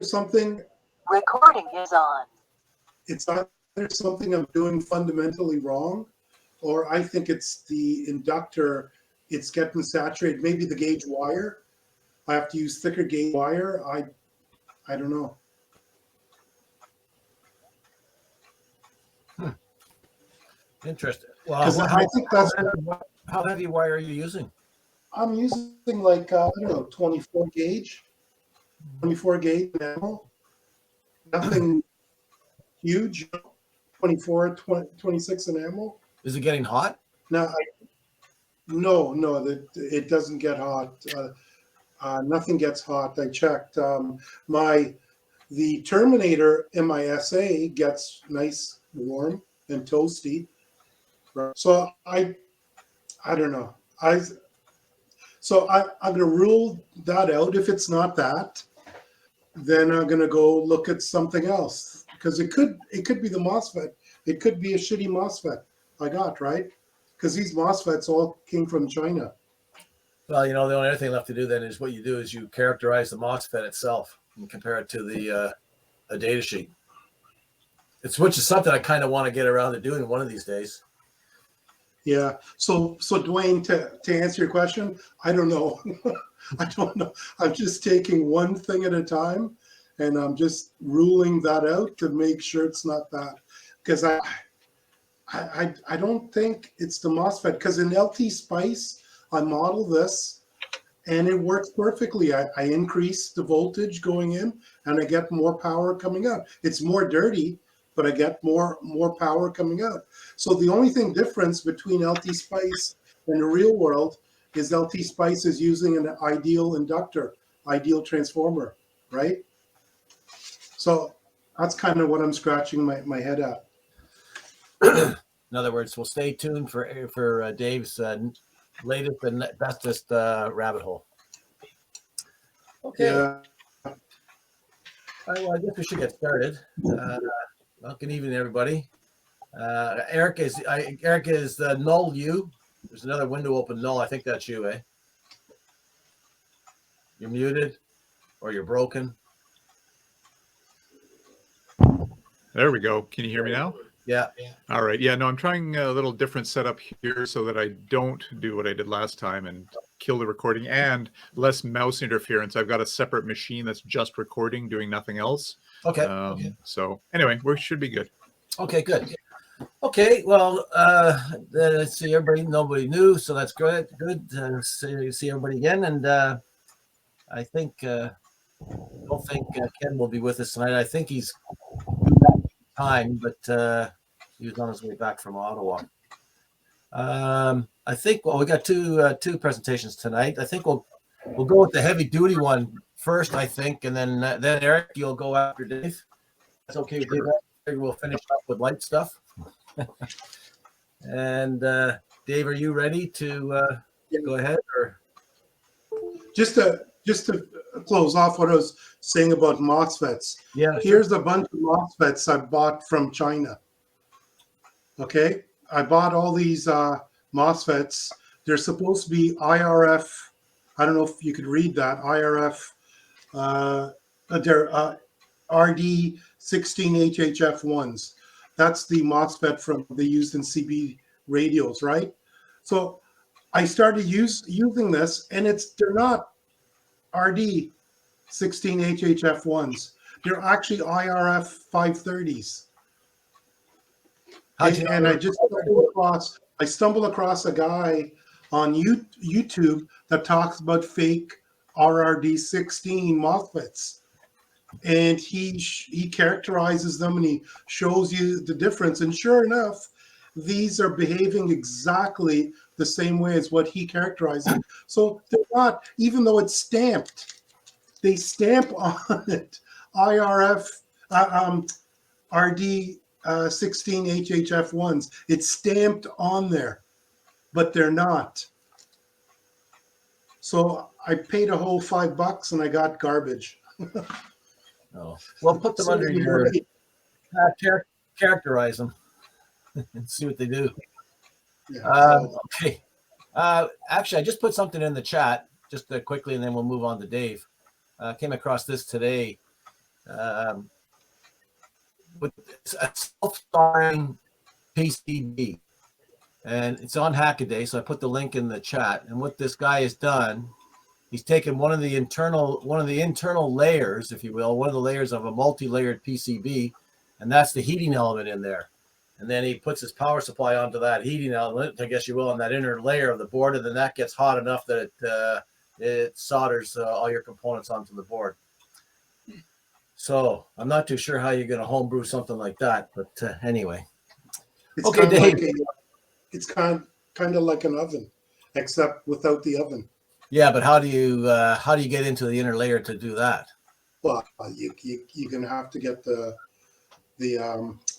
something. Recording is on. It's either something I'm doing fundamentally wrong, or I think it's the inductor. It's getting saturated. Maybe the gauge wire. I have to use thicker gauge wire. I don't know. Interesting. Well, I think that's how heavy wire are you using? I'm using like I don't know, 24 gauge enamel. Nothing huge. 24, 20, 26 enamel. Is it getting hot? No, it doesn't get hot. Nothing gets hot. I checked. The Terminator in my SA gets nice, warm, and toasty. So I don't know. I'm gonna rule that out. If it's not that, then I'm gonna go look at something else, because it could be the MOSFET. It could be a shitty MOSFET I got, right? Because these MOSFETs all came from China. Well, the only other thing left to do then is what you do is you characterize the MOSFET itself and compare it to the a data sheet. Which is something I kind of want to get around to doing one of these days. Yeah. So Dwayne, to answer your question, I don't know. I don't know. I'm just taking one thing at a time, and I'm just ruling that out to make sure it's not that. Because I don't think it's the MOSFET. Because in LT Spice, I model this, and it works perfectly. I increase the voltage going in, and I get more power coming out. It's more dirty, but I get more power coming out. So the only difference between LT Spice and the real world is LT Spice is using an ideal inductor, ideal transformer, right? So that's kind of what I'm scratching my head at. In other words, we'll stay tuned for Dave's latest and bestest rabbit hole. Okay. Yeah. Well, I guess we should get started. Good evening, everybody. Eric is null you. There's another window open, null. I think that's you, eh? You're muted, or you're broken. There we go. Can you hear me now? Yeah. All right. Yeah, no, I'm trying a little different setup here so that I don't do what I did last time and kill the recording, and less mouse interference. I've got a separate machine that's just recording, doing nothing else. Okay. So anyway, we should be good. Okay, good. Okay, well, let's see, nobody new, so that's good. Good to see everybody again, and I don't think Ken will be with us tonight. I think he's time, but he was on his way back from Ottawa. I think we got two presentations tonight. I think we'll go with the heavy duty one first, I think, and then Eric, you'll go after Dave. That's okay with you. Maybe we'll finish up with light stuff. And Dave, are you ready to go ahead? Or Just to close off what I was saying about MOSFETs. Yeah. Here's a bunch of MOSFETs I bought from China. Okay, I bought all these MOSFETs. They're supposed to be IRF. I don't know if you could read that. IRF. They're RD16HHF1s. That's the MOSFET they used in CB radios, right? So I started using this, and they're not RD16HHF1s. They're actually IRF 530s. And I stumbled across a guy on YouTube that talks about fake RRD16 MOSFETs. And he characterizes them, and he shows you the difference. And sure enough, these are behaving exactly the same way as what he characterizes. So they're not, even though it's stamped, they stamp on it IRF RD16HHF1s. It's stamped on there, but they're not. So I paid a whole $5 and I got garbage. Oh, well, put them under your characterize them and see what they do. Yeah, okay. Actually, I just put something in the chat just quickly, and then we'll move on to Dave. Came across this today. with a self-starting PCB, and it's on Hackaday. So I put the link in the chat. And what this guy has done, he's taken one of the internal layers, if you will, one of the layers of a multi-layered PCB, and that's the heating element in there. And then he puts his power supply onto that heating element, I guess you will, on that inner layer of the board, and then that gets hot enough that it solders all your components onto the board. So I'm not too sure how you're going to homebrew something like that, but anyway. It's Okay, kind of Dave. like it's kind of like an oven, except without the oven. Yeah, but how do you get into the inner layer to do that? Well, you're gonna have to get the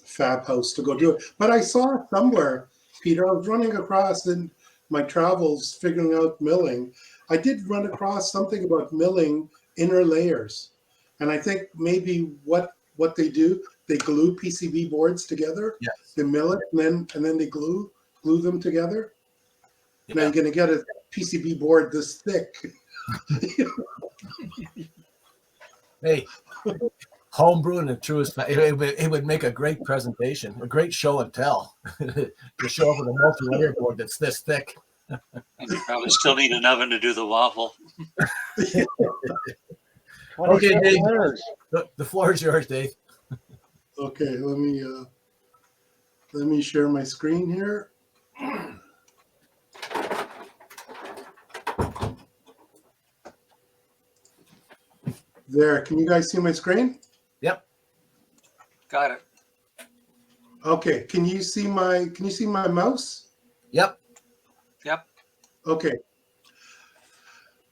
fab house to go do it. But I saw somewhere, Peter, I was running across in my travels figuring out milling. I did run across something about milling inner layers. And I think maybe what they do, they glue PCB boards together. Yes. They mill it and then they glue them together. Yeah. Now you're gonna get a PCB board this thick. Hey, homebrew in the truest. It would make a great presentation, a great show and tell. To show up with a multi-layer board that's this thick. And you probably still need an oven to do the waffle. Okay, Dave. The floor is yours, Dave. Okay, let me share my screen here. There, can you guys see my screen? Yep. Got it. Okay, can you see my mouse? Yep. Yep. Okay.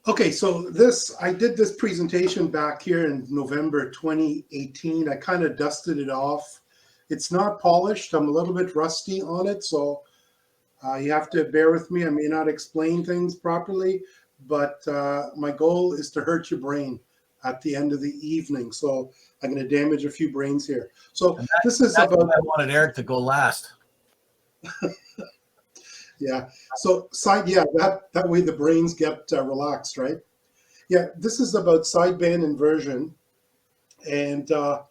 Okay, so I did this presentation back here in November 2018. I kind of dusted it off. It's not polished. I'm a little bit rusty on it, so you have to bear with me. I may not explain things properly, but my goal is to hurt your brain at the end of the evening. So I'm going to damage a few brains here. So this is That's about. why I wanted Eric to go last. Yeah. So that way the brains get relaxed, right? Yeah. This is about sideband inversion, and now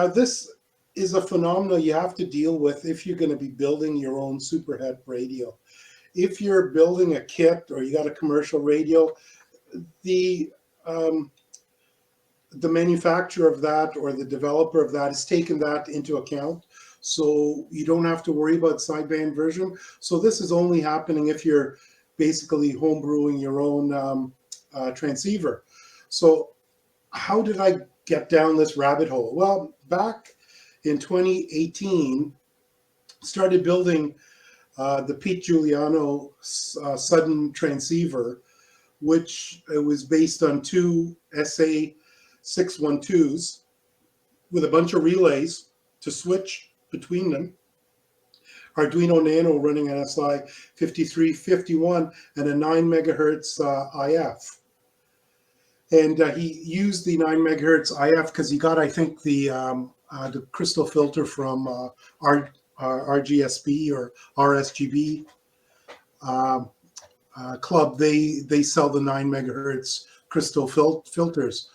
this is a phenomenon you have to deal with if you're going to be building your own superhet radio. If you're building a kit or you got a commercial radio, the manufacturer of that or the developer of that has taken that into account. So you don't have to worry about sideband inversion. So this is only happening if you're basically homebrewing your own transceiver. So how did I get down this rabbit hole? Well, back in 2018, started building the Pete Giuliano sudden transceiver, which was based on two SA612s with a bunch of relays to switch between them. Arduino Nano running an SI 5351 and a 9 megahertz IF. And he used the 9 megahertz IF because he got, I think, the crystal filter from RGSB or RSGB club. They sell the 9 megahertz crystal filters.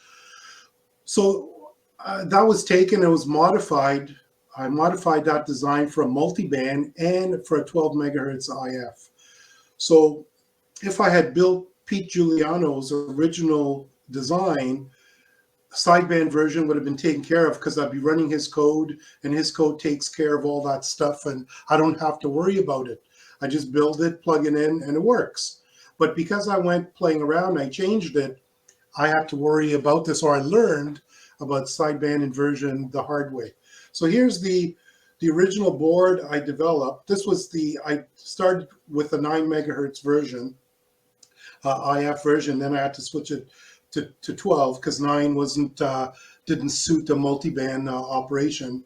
So that was taken, it was modified. I modified that design for a multiband and for a 12 megahertz IF. So if I had built Pete Giuliano's original design, sideband version would have been taken care of because I'd be running his code and his code takes care of all that stuff and I don't have to worry about it. I just build it, plug it in, and it works. But because I went playing around, I changed it, I had to worry about this, or I learned about sideband inversion the hard way. So here's the original board I developed. This was I started with a 9 megahertz version, IF version. Then I had to switch it to 12 because 9 didn't suit the multiband operation.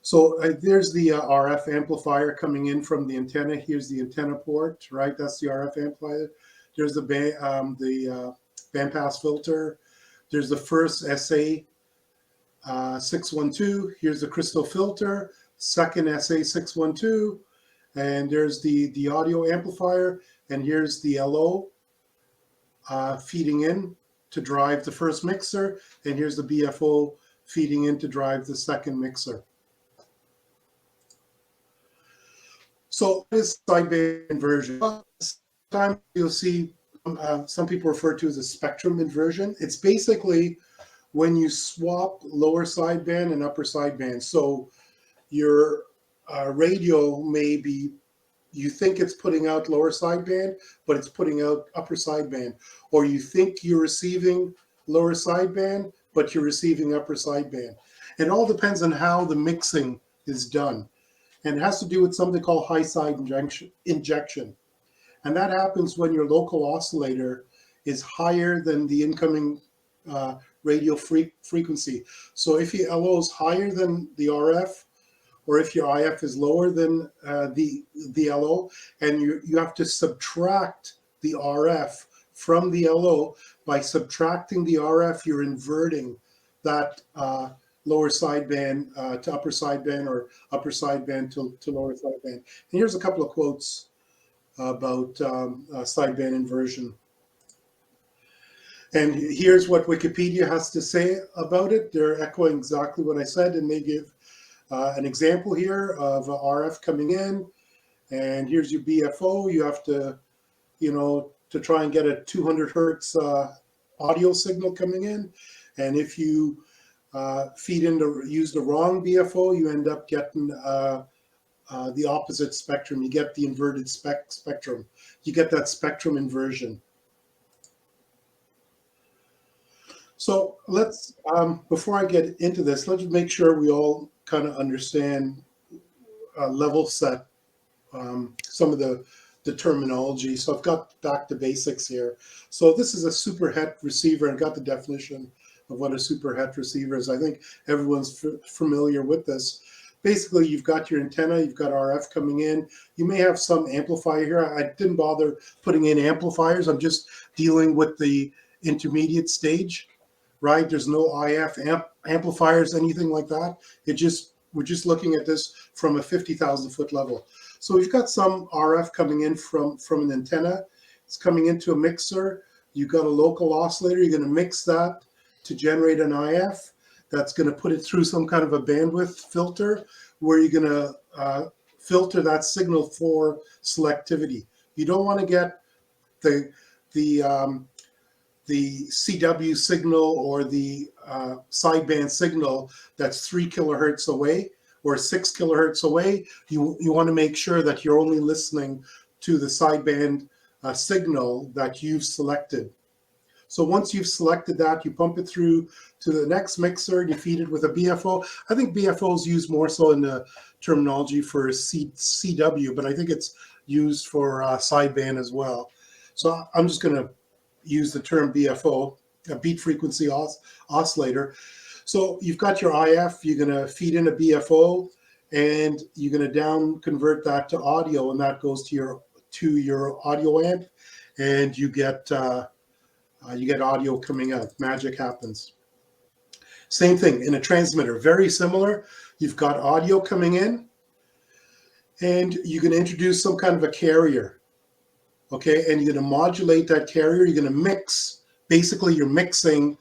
So there's the RF amplifier coming in from the antenna. Here's the antenna port, right? That's the RF amplifier. There's the bandpass filter. There's the first SA 612. Here's the crystal filter, second SA 612, and there's the audio amplifier, and here's the LO feeding in to drive the first mixer, and here's the BFO feeding in to drive the second mixer. So this sideband inversion. Sometimes you'll see some people refer to as a spectrum inversion. It's basically when you swap lower sideband and upper sideband. So your radio may be, you think it's putting out lower sideband, but it's putting out upper sideband. Or you think you're receiving lower sideband, but you're receiving upper sideband. It all depends on how the mixing is done. And it has to do with something called high side injection. And that happens when your local oscillator is higher than the incoming radio frequency. So if your LO is higher than the RF, or if your IF is lower than the LO, and you have to subtract the RF from the LO. By subtracting the RF, you're inverting that lower sideband to upper sideband, or upper sideband to lower sideband. And here's a couple of quotes about sideband inversion. And here's what Wikipedia has to say about it. They're echoing exactly what I said, and they give an example here of RF coming in, and here's your BFO. You have to, to try and get a 200 hertz audio signal coming in, and if you use the wrong BFO, you end up getting the opposite spectrum. You get the inverted spectrum. You get that spectrum inversion. So let's, before I get into this, let's make sure we all kind of understand level set some of the terminology. So I've got back to basics here. So this is a super het receiver, and got the definition of what a super het receiver is. I think everyone's familiar with this. Basically, you've got your antenna, you've got RF coming in. You may have some amplifier here. I didn't bother putting in amplifiers. I'm just dealing with the intermediate stage, right? There's no IF amplifiers, anything like that. We're just looking at this from a 50,000 foot level. So we've got some RF coming in from an antenna. It's coming into a mixer. You've got a local oscillator. You're going to mix that to generate an IF. That's going to put it through some kind of a bandwidth filter, where you're going to filter that signal for selectivity. You don't want to get the CW signal or the sideband signal that's 3 kilohertz away or 6 kilohertz away. You want to make sure that you're only listening to the sideband signal that you've selected. So once you've selected that, you pump it through to the next mixer and you feed it with a BFO. I think BFO is used more so in the terminology for CW, but I think it's used for sideband as well. So I'm just going to use the term BFO, a beat frequency oscillator. So you've got your IF, you're going to feed in a BFO, and you're going to down convert that to audio, and that goes to your audio amp, and you get audio coming out. Magic happens. Same thing in a transmitter, very similar. You've got audio coming in, and you're going to introduce some kind of a carrier. Okay, and you're going to modulate that carrier. You're going to mix. Basically, you're mixing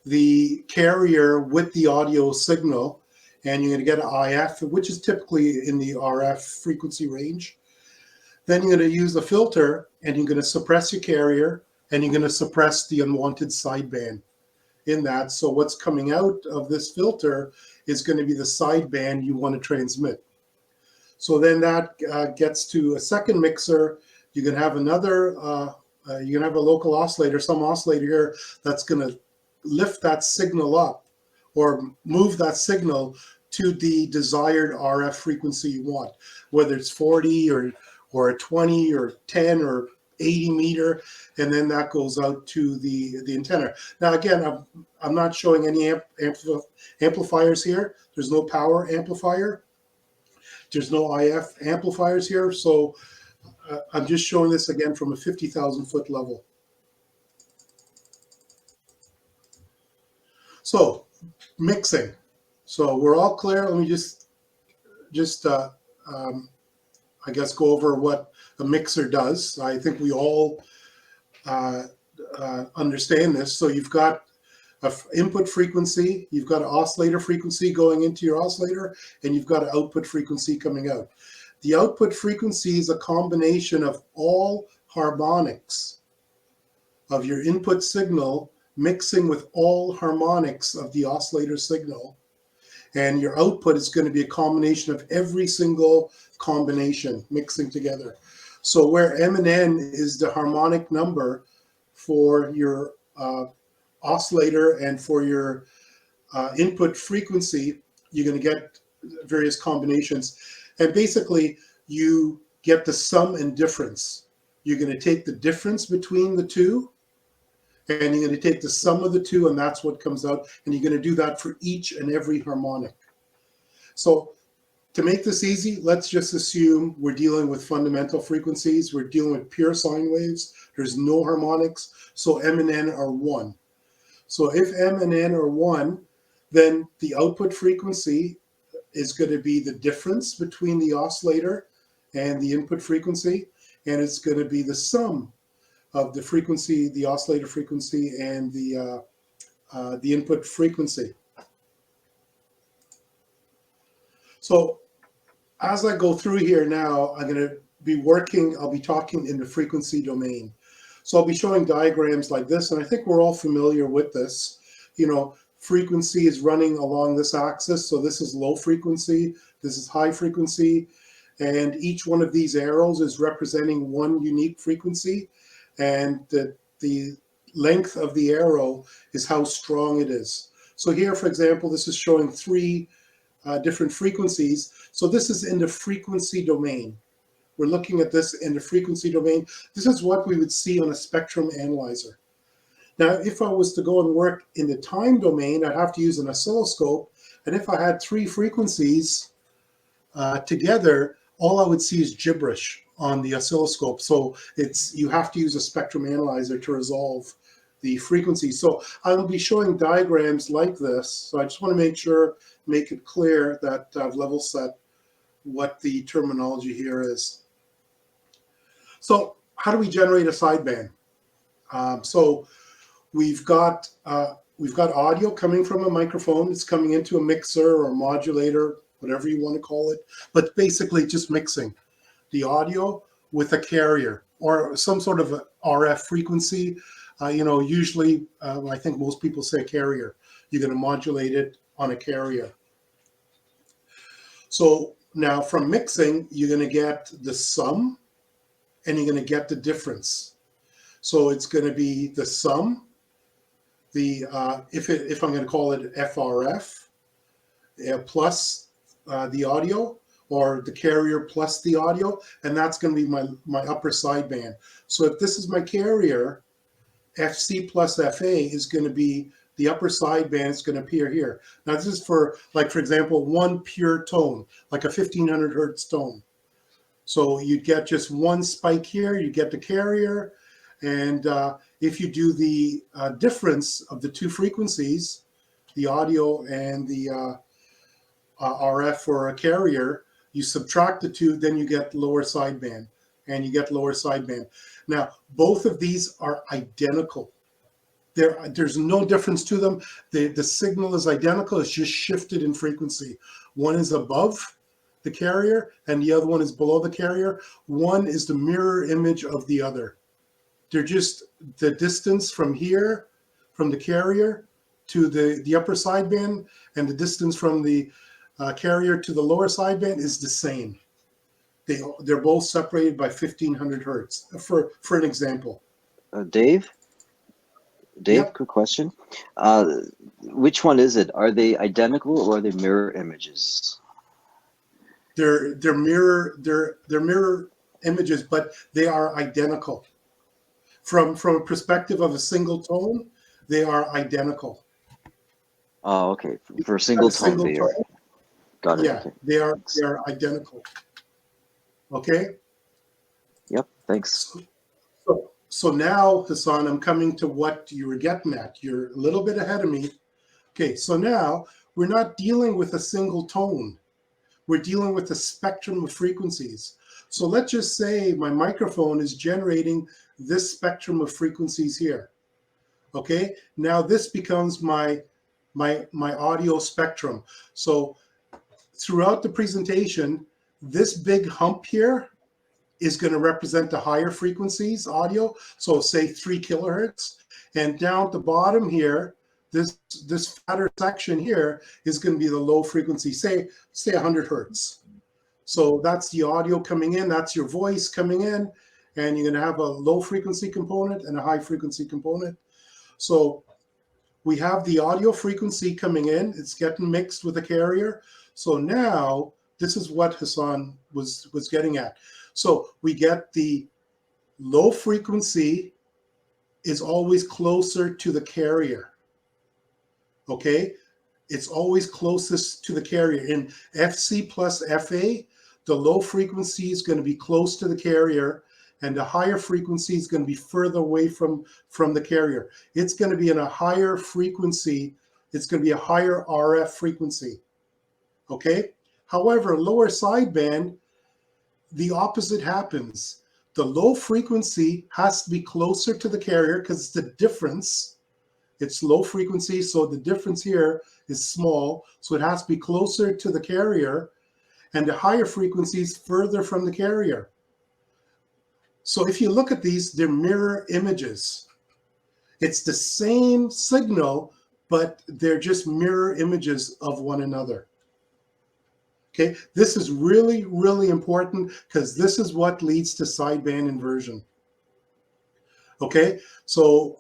the carrier with the audio signal, and you're going to get an IF, which is typically in the RF frequency range. Then you're going to use the filter, and you're going to suppress your carrier, and you're going to suppress the unwanted sideband in that. So what's coming out of this filter is going to be the sideband you want to transmit. So then that gets to a second mixer. You can have another, you can have a local oscillator, some oscillator here that's going to lift that signal up or move that signal to the desired RF frequency you want, whether it's 40 or 20 or 10 or 80 meter, and then that goes out to the antenna. Now, again, I'm not showing any amplifiers here. There's no power amplifier. There's no IF amplifiers here. So I'm just showing this again from a 50,000 foot level. So mixing. So we're all clear. Let me just I guess go over what a mixer does. I think we all understand this. So you've got an input frequency, you've got an oscillator frequency going into your oscillator, and you've got an output frequency coming out. The output frequency is a combination of all harmonics of your input signal mixing with all harmonics of the oscillator signal. And your output is going to be a combination of every single combination mixing together. So where M and N is the harmonic number for your oscillator and for your input frequency, you're going to get various combinations. And basically, you get the sum and difference. You're going to take the difference between the two, and you're going to take the sum of the two, and that's what comes out. And you're going to do that for each and every harmonic. So to make this easy, let's just assume we're dealing with fundamental frequencies. We're dealing with pure sine waves. There's no harmonics. So M and N are 1. So if M and N are 1, then the output frequency is going to be the difference between the oscillator and the input frequency, and it's going to be the sum of the frequency, the oscillator frequency, and the input frequency. So as I go through here now, I'm going to be working, I'll be talking in the frequency domain. So I'll be showing diagrams like this, and I think we're all familiar with this. You know, frequency is running along this axis. So this is low frequency, this is high frequency, and each one of these arrows is representing one unique frequency, and the length of the arrow is how strong it is. So here, for example, this is showing 3 different frequencies. So this is in the frequency domain. We're looking at this in the frequency domain. This is what we would see on a spectrum analyzer. Now, if I was to go and work in the time domain, I'd have to use an oscilloscope. And if I had 3 frequencies together, all I would see is gibberish on the oscilloscope. So you have to use a spectrum analyzer to resolve the frequency. So I will be showing diagrams like this. So I just want to make it clear that I've level set what the terminology here is. So how do we generate a sideband? So we've got audio coming from a microphone. It's coming into a mixer or modulator, whatever you want to call it, but basically just mixing the audio with a carrier or some sort of a RF frequency. Usually I think most people say carrier. You're going to modulate it on a carrier. So now from mixing, you're going to get the sum and you're going to get the difference. So it's going to be the sum, if I'm going to call it FRF plus the audio, or the carrier plus the audio, and that's going to be my upper sideband. So if this is my carrier, FC plus FA is going to be the upper sideband. It's going to appear here. Now this is for example, one pure tone, like a 1500 hertz tone. So you get just one spike here, you get the carrier, and if you do the difference of the 2 frequencies, the audio and the RF or a carrier, you subtract the 2, then you get lower sideband, and you get lower sideband. Now, both of these are identical. There's no difference to them. The signal is identical. It's just shifted in frequency. One is above the carrier, and the other one is below the carrier. One is the mirror image of the other. They're just the distance from here, from the carrier to the upper sideband, and the distance from the carrier to the lower sideband is the same. They're both separated by 1500 hertz, for an example. Dave, Yep. quick question. Which one is it? Are they identical or are they mirror images? They're mirror images, but they are identical. From a perspective of a single tone, they are identical. Oh, okay. For a single tone, they are. Got it. Yeah, Okay. they are identical. Okay. Yep. Thanks. So now, Hassan, I'm coming to what you were getting at. You're a little bit ahead of me. Okay, so now we're not dealing with a single tone. We're dealing with a spectrum of frequencies. So let's just say my microphone is generating this spectrum of frequencies here. Okay, now this becomes my audio spectrum. So throughout the presentation, this big hump here is going to represent the higher frequencies audio. So say 3 kilohertz. And down at the bottom here, this fatter section here is going to be the low frequency, say 100 hertz. So that's the audio coming in, that's your voice coming in, and you're going to have a low frequency component and a high frequency component. So we have the audio frequency coming in, it's getting mixed with the carrier. So now this is what Hassan was getting at. So we get the low frequency is always closer to the carrier. Okay, it's always closest to the carrier. In FC plus FA, the low frequency is going to be close to the carrier, and the higher frequency is going to be further away from the carrier. It's going to be in a higher frequency. It's going to be a higher RF frequency. Okay. However, lower sideband, the opposite happens. The low frequency has to be closer to the carrier because it's the difference. It's low frequency, so the difference here is small. So it has to be closer to the carrier, and the higher frequencies further from the carrier. So if you look at these, they're mirror images. It's the same signal, but they're just mirror images of one another. Okay, this is really, really important because this is what leads to sideband inversion. Okay, so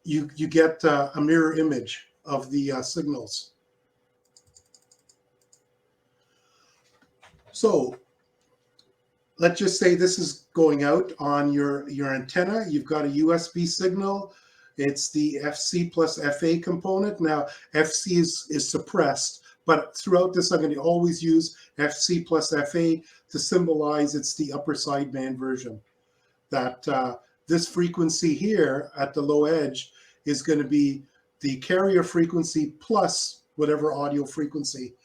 you get a mirror image of the signals. So let's just say this is going out on your antenna. You've got a USB signal. It's the FC plus FA component. Now, FC is suppressed, but throughout this, I'm going to always use FC plus FA to symbolize it's the upper sideband version. That this frequency here at the low edge is going to be the carrier frequency plus whatever audio frequency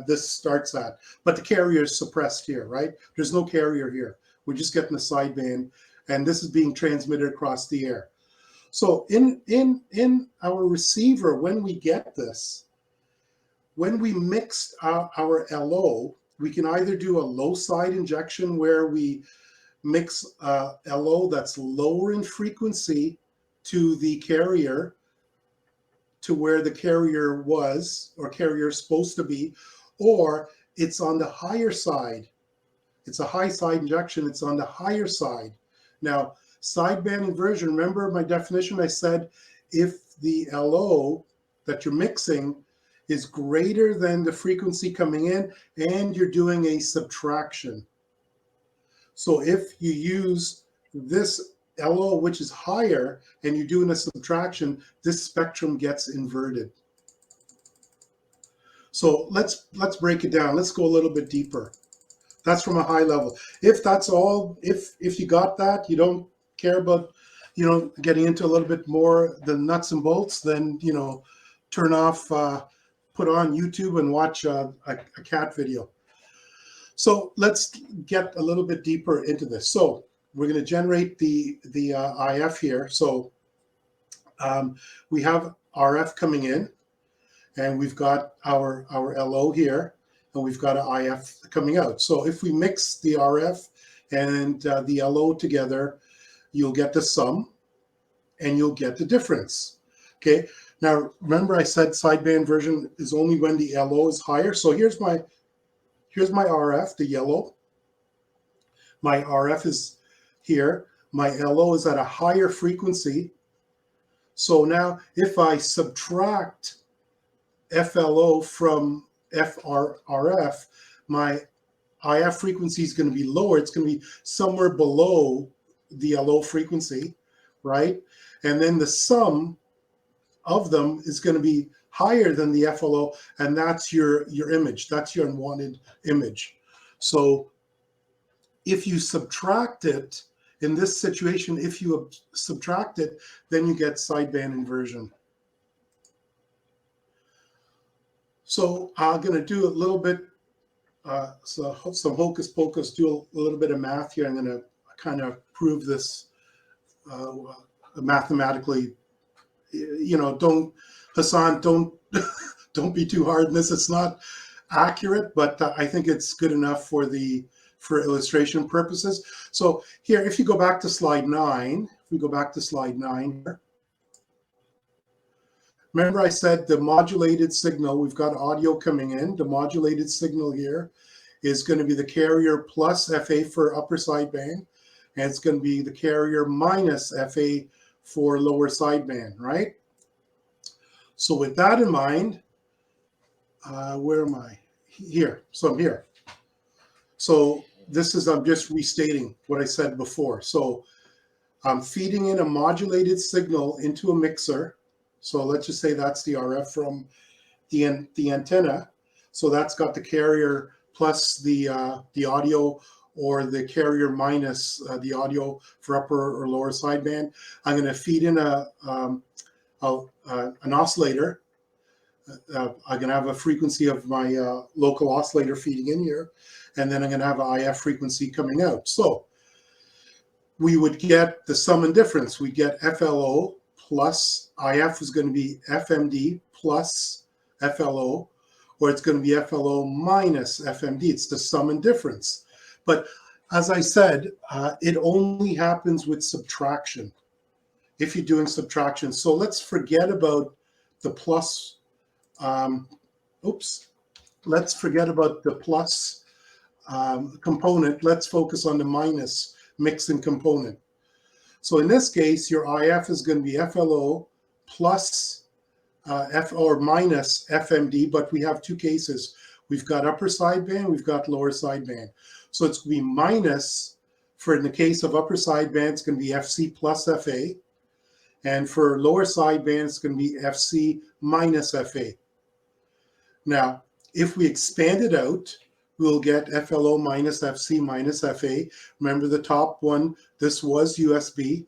this starts at. But the carrier is suppressed here, right? There's no carrier here. We're just getting a sideband, and this is being transmitted across the air. So in our receiver, when we get this, when we mix our LO, we can either do a low side injection where we mix LO that's lower in frequency to the carrier, to where the carrier was or carrier is supposed to be, or it's on the higher side. It's a high side injection. It's on the higher side. Now, sideband inversion, remember my definition? I said if the LO that you're mixing is greater than the frequency coming in and you're doing a subtraction. So if you use this LO, which is higher, and you're doing a subtraction, this spectrum gets inverted. So let's break it down. Let's go a little bit deeper. That's from a high level. If that's all, if you got that, you don't care about, getting into a little bit more the nuts and bolts, then, turn off, put on YouTube and watch a cat video. So let's get a little bit deeper into this. So we're going to generate the IF here. So we have RF coming in, and we've got our LO here, and we've got an IF coming out. So if we mix the RF and the LO together, you'll get the sum, and you'll get the difference. Okay. Now remember, I said sideband inversion is only when the LO is higher. So here's my RF, the yellow. My RF is here. My LO is at a higher frequency. So now if I subtract FLO from FRF, my IF frequency is going to be lower. It's going to be somewhere below the LO frequency, right? And then the sum of them is going to be higher than the FLO, and that's your image. That's your unwanted image. So if you subtract it, in this situation, if you subtract it, then you get sideband inversion. So I'm going to do a little bit, so some hocus pocus, do a little bit of math here. I'm going to kind of prove this mathematically you know, Hassan, don't don't be too hard on this. It's not accurate, but I think it's good enough for illustration purposes. So here, if you go back to slide 9, here, remember I said the modulated signal, we've got audio coming in. The modulated signal here is going to be the carrier plus FA for upper sideband, and it's going to be the carrier minus FA for lower sideband, right? So with that in mind, where am I? Here. So I'm here. So this is, I'm just restating what I said before. So I'm feeding in a modulated signal into a mixer. So let's just say that's the RF from the antenna. So that's got the carrier plus the audio, or the carrier minus the audio for upper or lower sideband. I'm going to feed in an oscillator. I'm going to have a frequency of my local oscillator feeding in here, and then I'm going to have an IF frequency coming out. So we would get the sum and difference. We get FLO plus IF is going to be FMD plus FLO, or it's going to be FLO minus FMD. It's the sum and difference. But as I said, it only happens with subtraction, if you're doing subtraction. So let's forget about the plus. Let's forget about the plus component. Let's focus on the minus mixing component. So in this case, your IF is going to be FLO plus F or minus FMD, but we have two cases. We've got upper sideband, we've got lower sideband. So it's going to be minus, for in the case of upper sideband, it's going to be FC plus FA. And for lower sideband, it's going to be FC minus FA. Now, if we expand it out, we'll get FLO minus FC minus FA. Remember the top one, this was USB,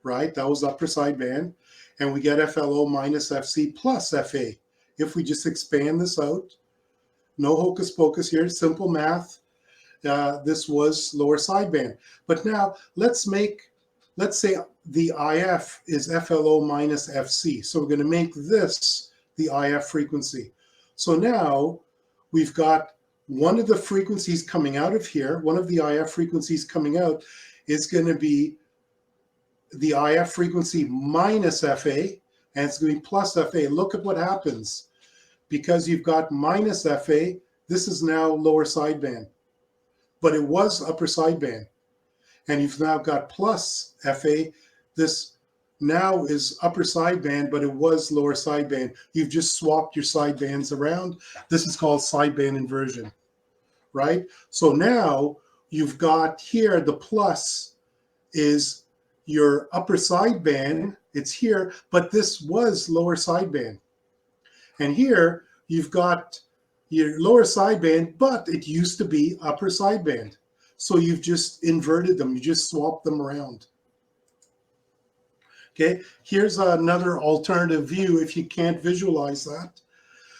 right? That was upper sideband. And we get FLO minus FC plus FA. If we just expand this out, no hocus pocus here, simple math. This was lower sideband. But now let's say the IF is FLO minus FC. So we're going to make this the IF frequency. So now we've got one of the frequencies coming out of here, one of the IF frequencies coming out is going to be the IF frequency minus FA, and it's going to be plus FA. Look at what happens. Because you've got minus FA, this is now lower sideband, but it was upper sideband. And you've now got plus FA. This now is upper sideband, but it was lower sideband. You've just swapped your sidebands around. This is called sideband inversion, right? So now you've got here the plus is your upper sideband. It's here, but this was lower sideband. And here you've got your lower sideband, but it used to be upper sideband. So you've just inverted them. You just swapped them around. Okay, here's another alternative view if you can't visualize that.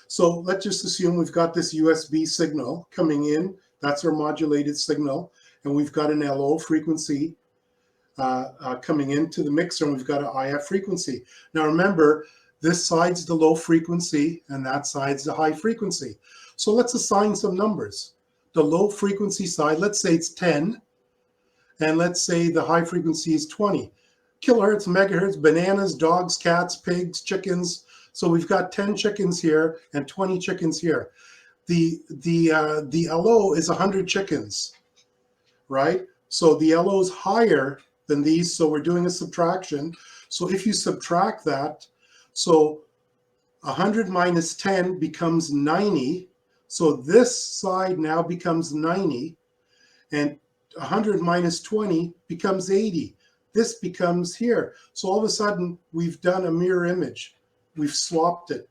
So let's just assume we've got this USB signal coming in. That's our modulated signal. And we've got an LO frequency coming into the mixer, and we've got an IF frequency. Now remember, this side's the low frequency, and that side's the high frequency. So let's assign some numbers. The low frequency side, let's say it's 10, and let's say the high frequency is 20. Kilohertz, megahertz, bananas, dogs, cats, pigs, chickens. So we've got 10 chickens here and 20 chickens here. The LO is 100 chickens, right? So the LO is higher than these, so we're doing a subtraction. So if you subtract that, so 100 minus 10 becomes 90. So this side now becomes 90, and 100 minus 20 becomes 80. This becomes here. So all of a sudden, we've done a mirror image. We've swapped it.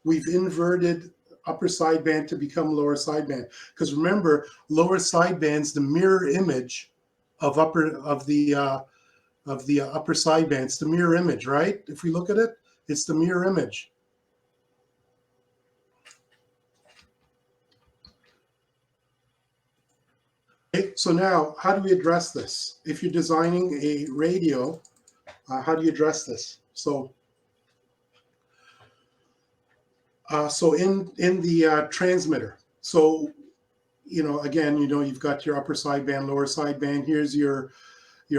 We've inverted upper sideband to become lower sideband. Because remember, lower sideband's the mirror image of the upper sideband. It's the mirror image, right? If we look at it, it's the mirror image. Okay, so now how do we address this? If you're designing a radio, How do you address this? So in the transmitter, so again, you've got your upper sideband, lower sideband. Here's your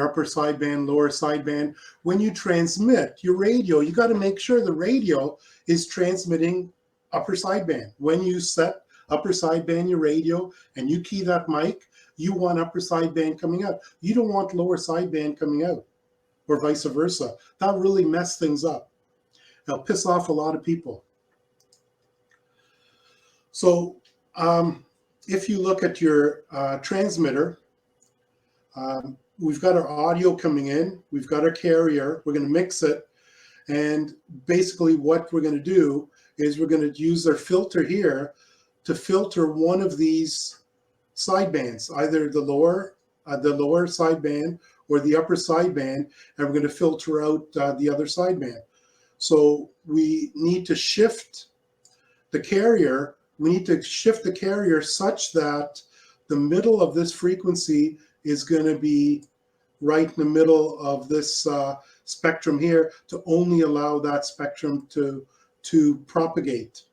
upper sideband, lower sideband. When you transmit your radio, you got to make sure the radio is transmitting upper sideband. When you set upper sideband your radio and you key that mic, you want upper sideband coming out. You don't want lower sideband coming out, or vice versa. That really mess things up. It'll piss off a lot of people. So if you look at your transmitter, we've got our audio coming in, we've got our carrier, we're going to mix it, and basically what we're going to do is we're going to use our filter here to filter one of these sidebands, either the lower sideband or the upper sideband, and we're going to filter out the other sideband. So we need to shift the carrier. We need to shift the carrier such that the middle of this frequency is going to be right in the middle of this spectrum here, to only allow that spectrum to propagate.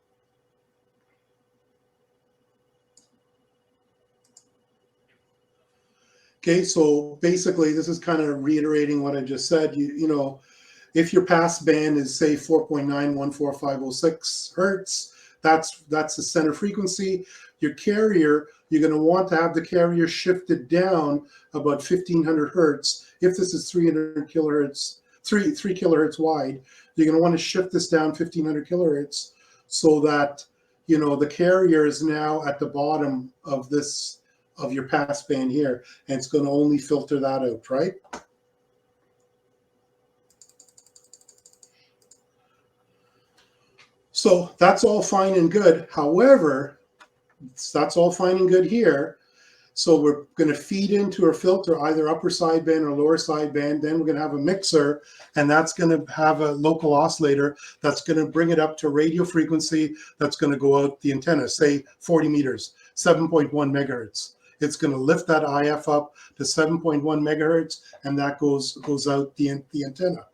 Okay, so basically this is kind of reiterating what I just said. If your pass band is, say, 4.914506 hertz, that's the center frequency. Your carrier, you're going to want to have the carrier shifted down about 1500 hertz. If this is 300 kilohertz, 3 kilohertz wide, you're going to want to shift this down 1500 kilohertz so that the carrier is now at the bottom of your pass band here, and it's going to only filter that out, right? So that's all fine and good. However, that's all fine and good here. So we're going to feed into our filter either upper sideband or lower sideband. Then we're going to have a mixer, and that's going to have a local oscillator that's going to bring it up to radio frequency that's going to go out the antenna, say 40 meters, 7.1 megahertz. It's going to lift that IF up to 7.1 megahertz, and that goes out the antenna.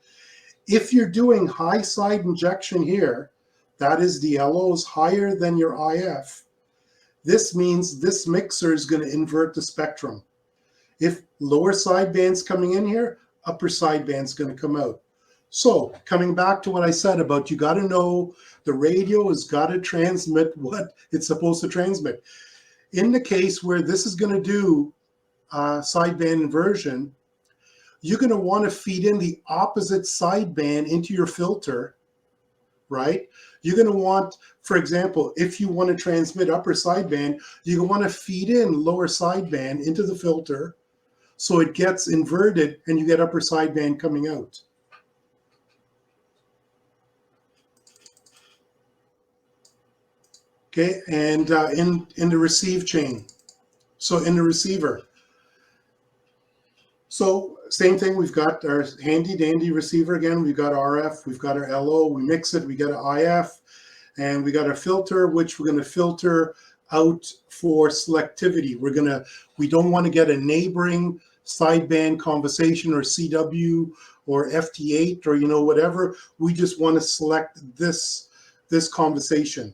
If you're doing high side injection here, that is, the LO is higher than your IF, this means this mixer is going to invert the spectrum. If lower sideband's coming in here, upper sideband's going to come out. So coming back to what I said about, you got to know the radio has got to transmit what it's supposed to transmit. In the case where this is going to do sideband inversion, you're going to want to feed in the opposite sideband into your filter, right? You're going to want, for example, if you want to transmit upper sideband, you're going to want to feed in lower sideband into the filter so it gets inverted and you get upper sideband coming out. Okay, and in the receive chain, so in the receiver. So same thing, we've got our handy dandy receiver again, we've got RF, we've got our LO, we mix it, we got an IF, and we got our filter, which we're going to filter out for selectivity. We don't want to get a neighboring sideband conversation or CW or FT8 or whatever. We just want to select this conversation.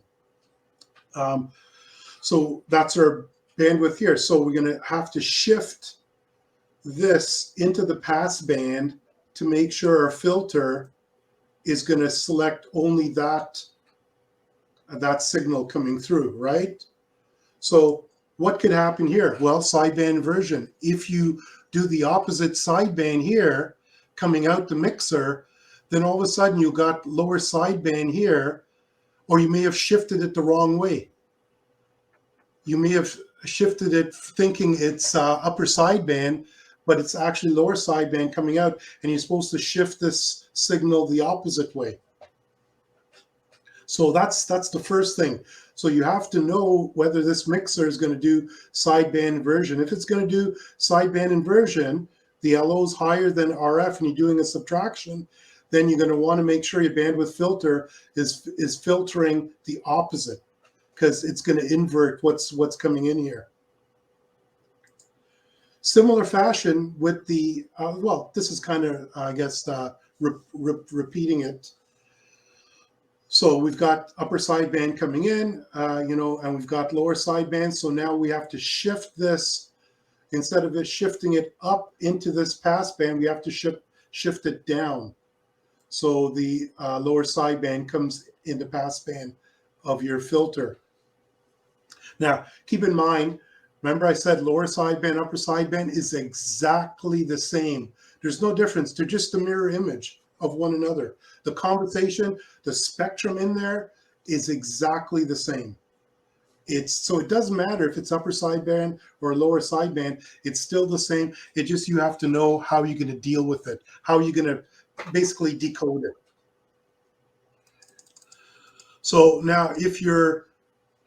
So that's our bandwidth here. So we're going to have to shift this into the pass band to make sure our filter is going to select only that signal coming through, right? So what could happen here? Well, sideband inversion. If you do the opposite sideband here coming out the mixer, then all of a sudden you got lower sideband here, or you may have shifted it the wrong way. You may have shifted it thinking it's upper sideband, but it's actually lower sideband coming out, and you're supposed to shift this signal the opposite way. So that's the first thing. So you have to know whether this mixer is going to do sideband inversion. If it's going to do sideband inversion, the LO is higher than RF, and you're doing a subtraction, then you're going to want to make sure your bandwidth filter is filtering the opposite, because it's going to invert what's coming in here. Similar fashion with the, well, this is kind of, I guess, repeating it. So we've got upper sideband coming in, and we've got lower sideband. So now we have to shift this, instead of it shifting it up into this passband, we have to shift it down. So the lower sideband comes in the passband of your filter. Now, keep in mind, remember I said lower sideband, upper sideband is exactly the same. There's no difference. They're just a mirror image of one another. The conversation, the spectrum in there is exactly the same. So it doesn't matter if it's upper sideband or lower sideband, it's still the same. It just, you have to know how you're going to deal with it, how you're going to basically decode it. So now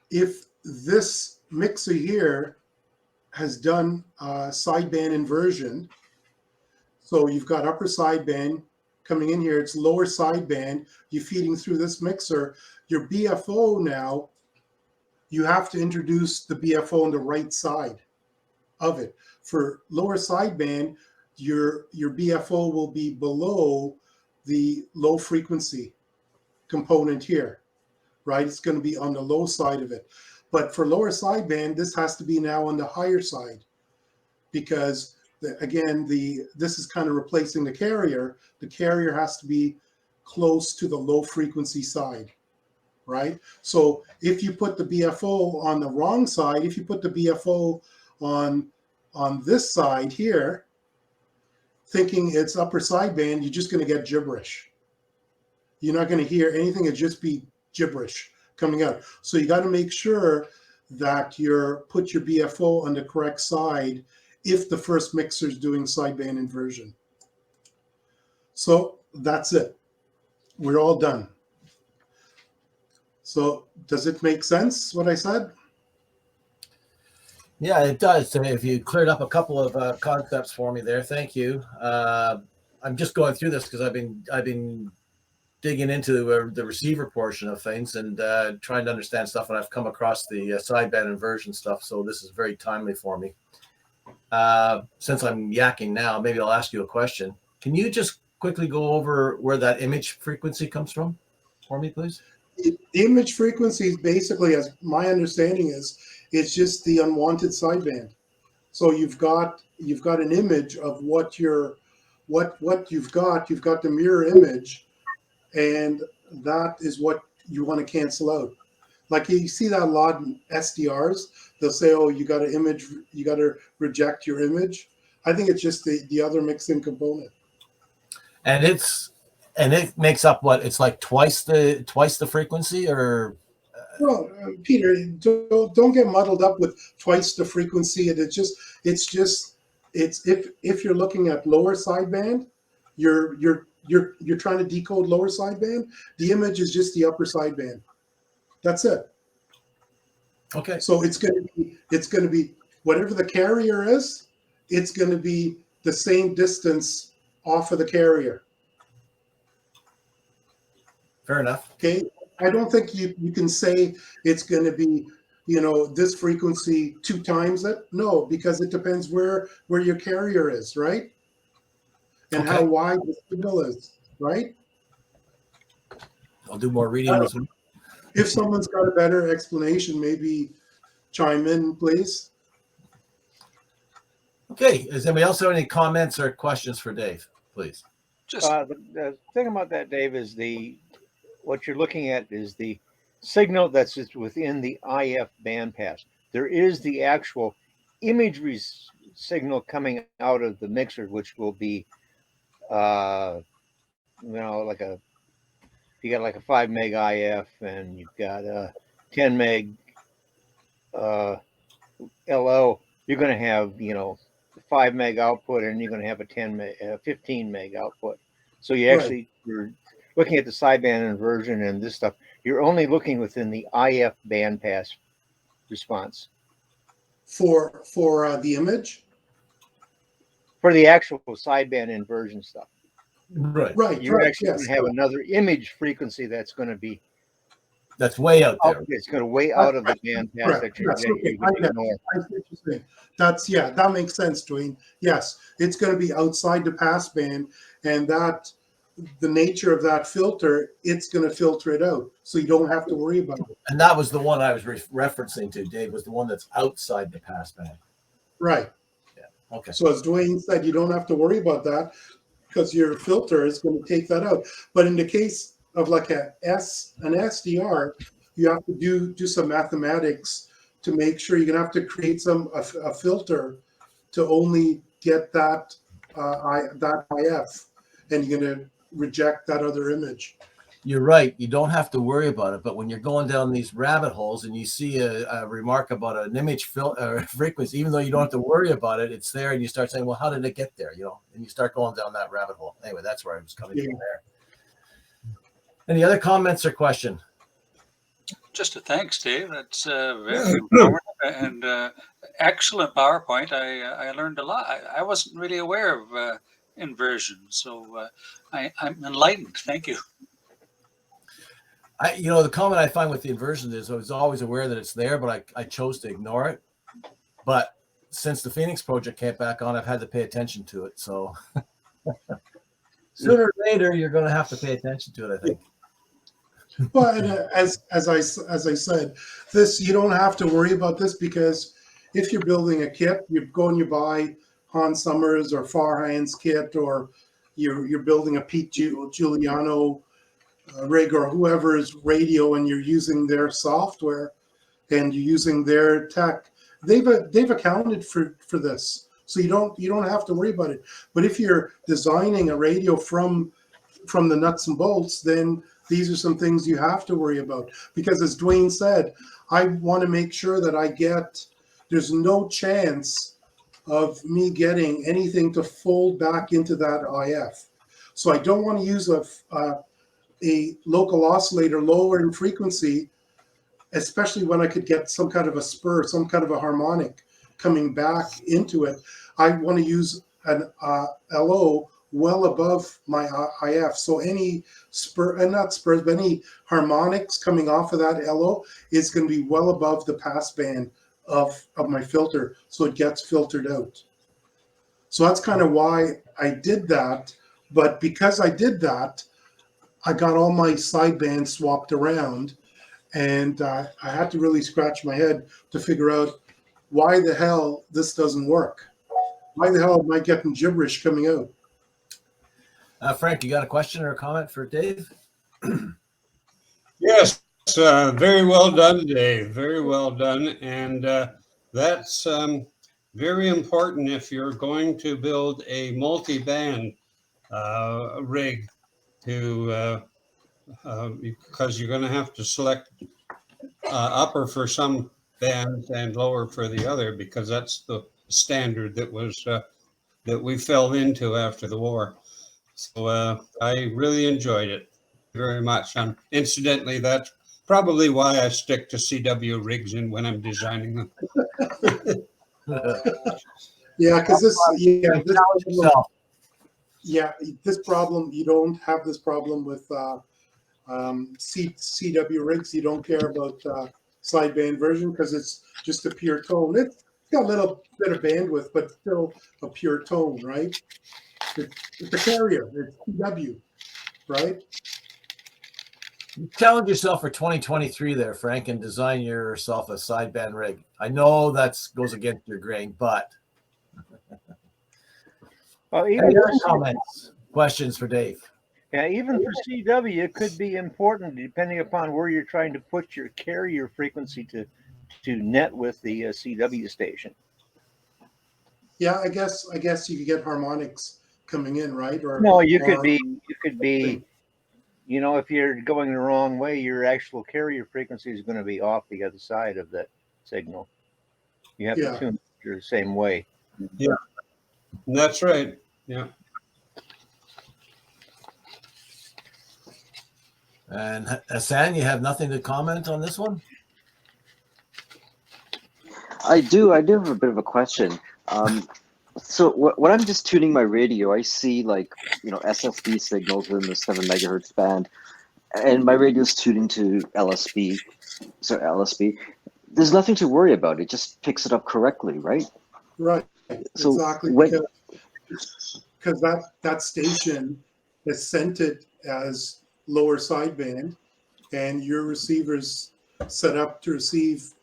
if this mixer here has done sideband inversion, so you've got upper sideband coming in here, it's lower sideband, you're feeding through this mixer, your BFO now, you have to introduce the BFO on the right side of it. For lower sideband, your BFO will be below the low frequency component here, right? It's going to be on the low side of it. But for lower sideband, this has to be now on the higher side, because this is kind of replacing the carrier. The carrier has to be close to the low frequency side, right? So if you put the BFO on the wrong side, if you put the BFO on this side here, thinking it's upper sideband, you're just going to get gibberish. You're not going to hear anything. It'll just be gibberish coming out. So you got to make sure that put your BFO on the correct side if the first mixer is doing sideband inversion. So that's it. We're all done. So does it make sense what I said? Yeah, it does. So if you cleared up a couple of concepts for me there, thank you. I'm just going through this because I've been digging into the receiver portion of things and trying to understand stuff, and I've come across the sideband inversion stuff. So this is very timely for me. Since I'm yakking now, maybe I'll ask you a question. Can you just quickly go over where that image frequency comes from for me, please? The image frequency is basically, as my understanding is, it's just the unwanted sideband. So you've got an image of what you've got. You've got the mirror image, and that is what you want to cancel out. Like you see that a lot in SDRs. They'll say, "Oh, you got an image. You got to reject your image." I think it's just the other mixing component. And it makes up what? It's like twice the frequency, or Well, Peter, don't get muddled up with twice the frequency. It's if you're looking at lower sideband, you're trying to decode lower sideband. The image is just the upper sideband. That's it. okay. So it's going to be whatever the carrier is. It's going to be the same distance off of the carrier. Fair enough. Okay. I don't think you can say it's going to be, this frequency 2 times it. No, because it depends where your carrier is, right? And how wide the signal is, right? I'll do more reading this one. If someone's got a better explanation, maybe chime in, please. Okay. Does anybody else have any comments or questions for Dave, please? Just The thing about that, Dave, is what you're looking at is the signal that's just within the IF bandpass. There is the actual imagery signal coming out of the mixer, which will be, you got like a 5 meg IF, and you've got a 10 meg LO. You're going to have 5 meg output, and you're going to have a 15 meg output. So you actually you're looking at the sideband inversion and this stuff. You're only looking within the IF bandpass response For the image. for the actual sideband inversion stuff. Right. Right. You're right, actually yes. going to have another image frequency that's going to be That's way out there. It's going to way out of the band pass Correct. that you're Yes, okay, going I to get it. ignore. I see what you're saying. That's, yeah, that makes sense, Dwayne. Yes, it's going to be outside the pass band, and that the nature of that filter, it's going to filter it out, so you don't have to worry about it. And that was the one I was referencing to, Dave, was the one that's outside the pass band. Right. Okay. So as Dwayne said, you don't have to worry about that because your filter is going to take that out. But in the case of like an SDR, you have to do some mathematics to make sure you're going to have to create a filter to only get that that IF, and you're going to reject that other image. You're right. You don't have to worry about it. But when you're going down these rabbit holes and you see a remark about an image frequency, even though you don't have to worry about it, it's there, and you start saying, well, how did it get there? You know, and you start going down that rabbit hole. Anyway, that's where I was coming from there. Any other comments or question? Just a thanks, Dave. That's very informative and excellent PowerPoint. I learned a lot. I wasn't really aware of inversion, so I'm enlightened. Thank you. The comment I find with the inversion is I was always aware that it's there, but I chose to ignore it. But since the Phoenix project came back on, I've had to pay attention to it. So sooner or later, you're going to have to pay attention to it, I think. But as I said, this, you don't have to worry about this, because if you're building a kit, you go and you buy Hans Summers or Farhan's kit, or you're building a Pete Giuliano rig or whoever's radio, and you're using their software and you're using their tech, they've accounted for this, so you don't have to worry about it. But if you're designing a radio from the nuts and bolts, then these are some things you have to worry about, because as Dwayne said, I want to make sure that there's no chance of me getting anything to fold back into that IF. So I don't want to use a local oscillator lower in frequency, especially when I could get some kind of a spur, some kind of a harmonic coming back into it. I want to use an LO well above my IF. So any spur, and not spurs, but any harmonics coming off of that LO is going to be well above the pass band of my filter, so it gets filtered out. So that's kind of why I did that. But because I did that, I got all my sidebands swapped around, and I had to really scratch my head to figure out why the hell this doesn't work. Why the hell am I getting gibberish coming out? Frank, you got a question or a comment for Dave? Yes, very well done, Dave. Very well done. And that's very important if you're going to build a multi-band rig because you're going to have to select upper for some bands and lower for the other, because that's the standard that was that we fell into after the war. So I really enjoyed it very much. And incidentally, that's probably why I stick to CW rigs in when I'm designing them. Yeah, because this problem, you don't have this problem with CW rigs. You don't care about sideband version because it's just a pure tone. It's got a little bit of bandwidth, but still a pure tone, right? It's a carrier. It's CW, right? You challenge yourself for 2023 there, Frank, and design yourself a sideband rig. I know that goes against your grain, but Well, any other comments, questions for Dave? Yeah, even for CW, it could be important depending upon where you're trying to put your carrier frequency to net with the CW station. Yeah, I guess you could get harmonics coming in, right? Or no, you could be, if you're going the wrong way, your actual carrier frequency is going to be off the other side of that signal. You have to tune it the same way. Yeah, that's right. Yeah. And Hassan, you have nothing to comment on this one? I do have a bit of a question. So when I'm just tuning my radio, I see SSB signals in the 7 megahertz band, and my radio's tuned into LSB. So LSB, there's nothing to worry about. It just picks it up correctly, right? Right, So exactly, when because that station is sent it as lower sideband, and your receiver's set up to receive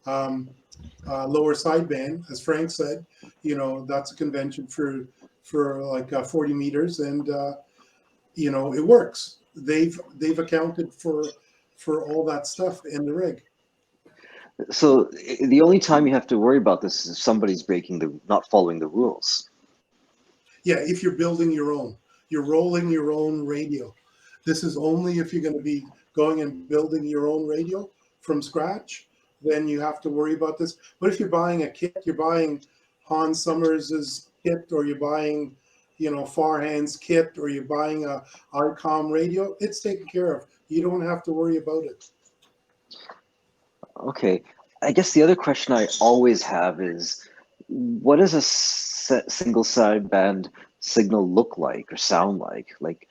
lower sideband, as Frank said. You know, that's a convention for like 40 meters, and you know, it works. They've accounted for all that stuff in the rig. so the only time you have to worry about this is if somebody's not following the rules. Yeah, if you're building your own, you're rolling your own radio. This is only if you're going to be going and building your own radio from scratch, then you have to worry about this. But if you're buying a kit, you're buying Hans Summers's kit, or you're buying, you know, Farhand's kit, or you're buying a ICOM radio, it's taken care of. You don't have to worry about it. Okay, I guess the other question I always have is, what does a single sideband signal look like or sound like? Like,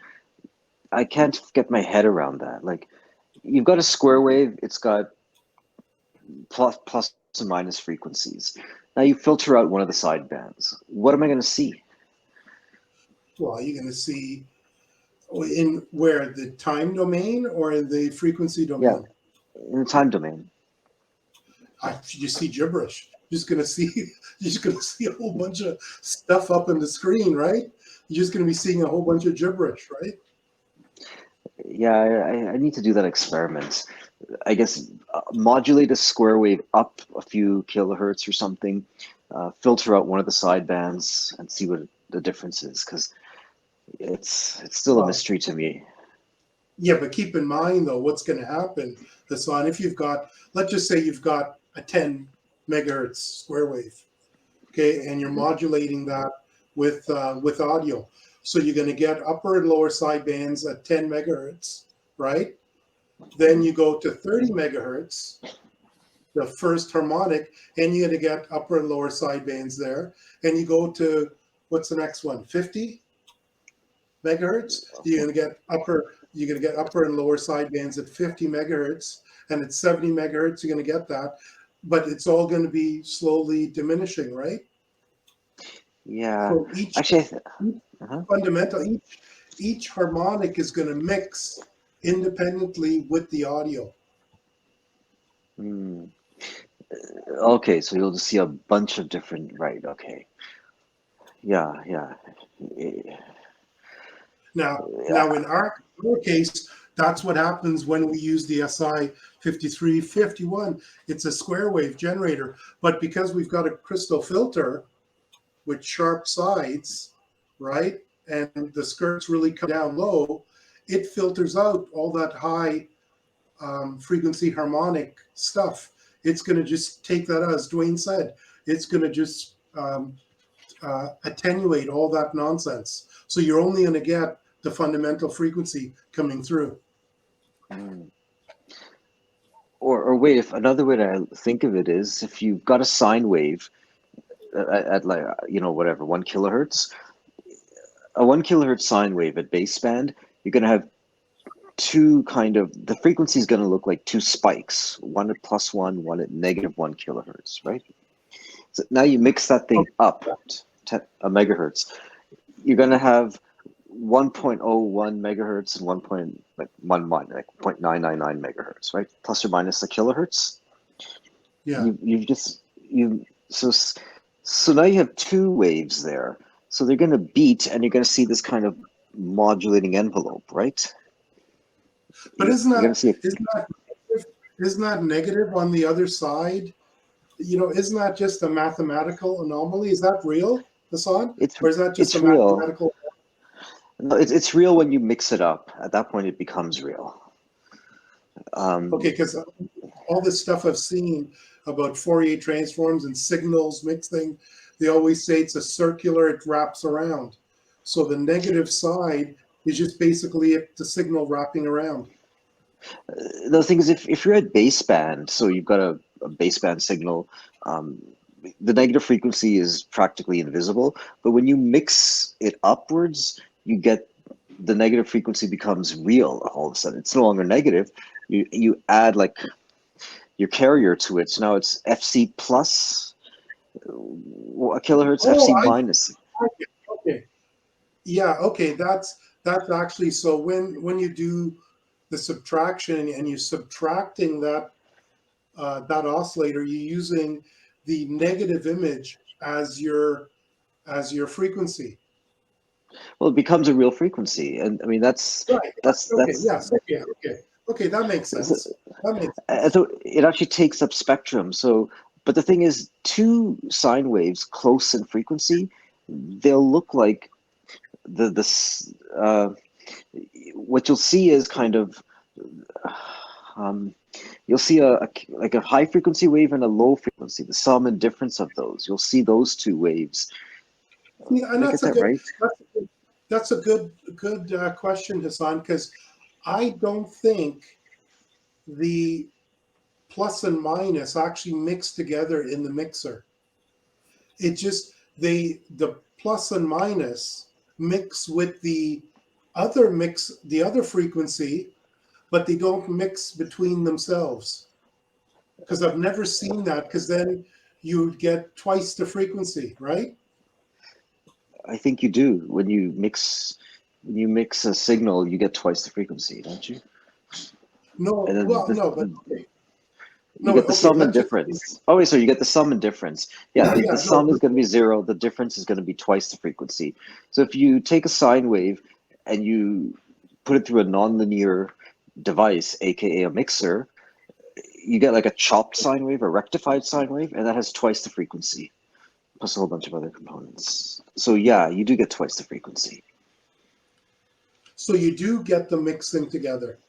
I can't get my head around that. Like, you've got a square wave, it's got plus and minus frequencies. Now you filter out one of the sidebands. What am I going to see? Well, you're going to see in where, the time domain or the frequency domain? Yeah, in the time domain. You see gibberish. You're just gonna see a whole bunch of stuff up on the screen, right? You're just gonna be seeing a whole bunch of gibberish, right? Yeah, I need to do that experiment. I guess modulate a square wave up a few kilohertz or something, filter out one of the sidebands and see what the difference is, because it's still a mystery to me. Yeah, but keep in mind though, what's going to happen, Hassan, if you've got, let's just say you've got a 10 megahertz square wave, okay, and you're modulating that with audio. So you're going to get upper and lower sidebands at 10 megahertz, right? Then you go to 30 megahertz, the first harmonic, and you're going to get upper and lower sidebands there. And you go to, what's the next one, 50 megahertz? You're going to get upper and lower sidebands at 50 megahertz, and at 70 megahertz, you're going to get that. But it's all going to be slowly diminishing, right? Yeah, So each actually, fundamental, each harmonic is going to mix independently with the audio. Okay, so you'll just see a bunch of different, right? Okay, yeah. Now in our case, that's what happens when we use the SI 5351. It's a square wave generator, but because we've got a crystal filter with sharp sides, right, and the skirts really come down low, it filters out all that high frequency harmonic stuff. It's going to just take that, as Dwayne said, it's going to just attenuate all that nonsense. So you're only going to get the fundamental frequency coming through. Or wait, if another way to think of it is, if you've got a sine wave at like, whatever, 1 kilohertz, a 1 kilohertz sine wave at baseband, you're going to have the frequency is going to look like two spikes, one at +1, one at -1 kilohertz, right? So now you mix that thing up to a megahertz, you're going to have 1.01 megahertz and 1.99 megahertz, right? Plus or minus a kilohertz. Yeah. So now you have two waves there. So they're going to beat, and you're going to see this kind of modulating envelope, right? But isn't that negative on the other side? Isn't that just a mathematical anomaly? Is that real, Hassan? Or is that just a real. mathematical? No, it's real when you mix it up. At that point, it becomes real. Okay, because all this stuff I've seen about Fourier transforms and signals mixing, they always say it's a circular, it wraps around. So the negative side is just basically the signal wrapping around. The thing is, if you're at baseband, so you've got a baseband signal, the negative frequency is practically invisible. But when you mix it upwards, you get the negative frequency becomes real all of a sudden. It's no longer negative. You add like your carrier to it. So now it's FC plus a kilohertz, FC minus. Okay. Yeah. Okay. That's actually, so when you do the subtraction and you're subtracting that that oscillator, you're using the negative image as your frequency. Well, it becomes a real frequency, and I mean that's Right. that's Okay. that's. Yes. Okay. That makes sense. That makes And sense. so it actually takes up spectrum. So, but the thing is, two sine waves close in frequency, they'll look like what you'll see is kind of you'll see like a high frequency wave and a low frequency, the sum and difference of those. You'll see those two waves. Yeah, and Did I get that right? That's a good question, Hassan, because I don't think the plus and minus actually mix together in the mixer. It just the plus and minus mix with the other frequency, but they don't mix between themselves. Because I've never seen that, because then you would get twice the frequency, right? I think you do. When you mix a signal, you get twice the frequency, don't you? No, And then well, no, but okay. You get the sum and difference. Oh, wait, so you get the sum and difference. Yeah, the sum is going to be 0. The difference is going to be twice the frequency. So if you take a sine wave and you put it through a nonlinear device, aka a mixer, you get like a chopped sine wave, a rectified sine wave, and that has twice the frequency, plus a whole bunch of other components. So yeah, you do get twice the frequency. So you do get them mixing together.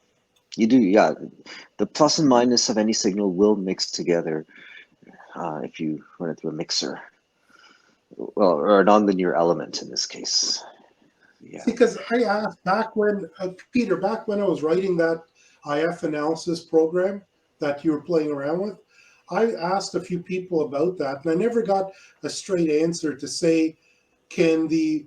You do, yeah. The plus and minus of any signal will mix together if you run it through a mixer. Well, or a nonlinear element in this case. Yeah. Because I asked back when, Peter, back when I was writing that IF analysis program that you were playing around with, I asked a few people about that, and I never got a straight answer to say, can the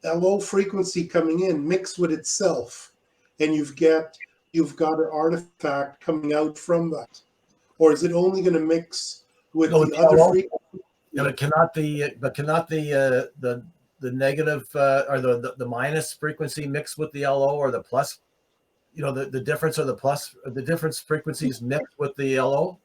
LO frequency coming in mix with itself, and you've got an artifact coming out from that, or is it only going to mix with No, the other LO. frequency? Yeah, but cannot the negative or the minus frequency mix with the LO, or the plus? You know, the difference, or the plus, the difference frequencies mix with the LO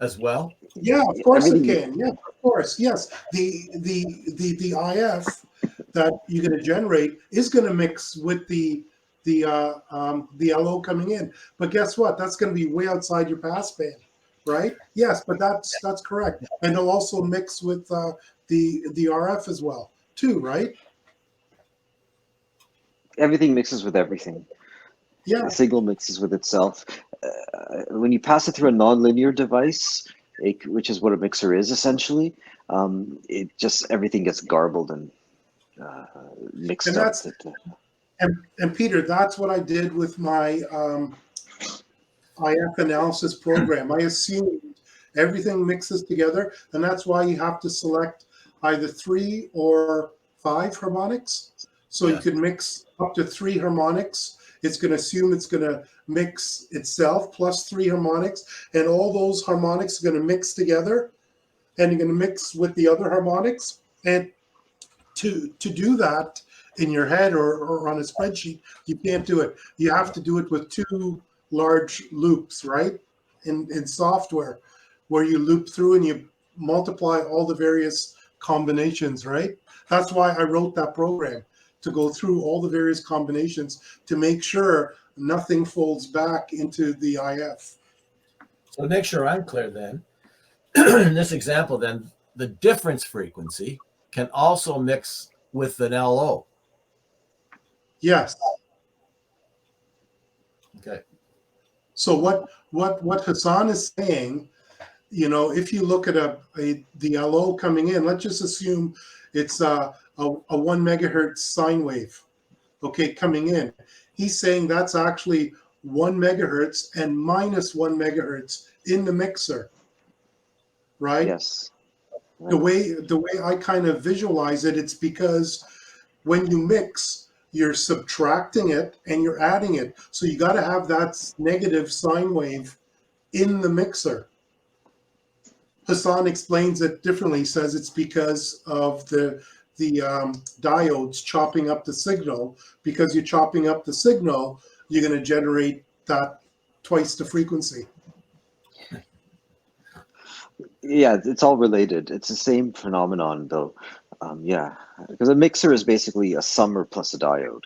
as well. Yeah, of course it can. Yeah, of course. Yes, the IF that you're going to generate is going to mix with the LO coming in. But guess what? That's going to be way outside your passband, right? Yes, but that's correct. And it'll also mix with the RF as well, too, right? Everything mixes with everything. Yeah. The signal mixes with itself. When you pass it through a nonlinear device, which is what a mixer is essentially, it just everything gets garbled and mixed And up. And Peter, that's what I did with my IF analysis program. I assumed everything mixes together, and that's why you have to select either 3 or 5 harmonics. So you could mix up to 3 harmonics. It's going to assume it's going to mix itself plus 3 harmonics, and all those harmonics are going to mix together, and you're going to mix with the other harmonics. And to do that in your head or on a spreadsheet, you can't do it. You have to do it with 2 large loops, right? In software, where you loop through and you multiply all the various combinations, right? That's why I wrote that program, to go through all the various combinations to make sure nothing folds back into the IF. So to make sure I'm clear then, in this example then, the difference frequency can also mix with an LO. Yes. Okay. So what Hassan is saying, you know, if you look at the LO coming in, let's just assume it's a 1 megahertz sine wave, okay, coming in. He's saying that's actually 1 megahertz and minus 1 megahertz in the mixer, right? Yes. The way I kind of visualize it, it's because when you mix, you're subtracting it and you're adding it. So you got to have that negative sine wave in the mixer. Hassan explains it differently. He says it's because of the diodes chopping up the signal. Because you're chopping up the signal, you're going to generate that twice the frequency. Yeah, it's all related. It's the same phenomenon, though. Yeah, because a mixer is basically a summer plus a diode,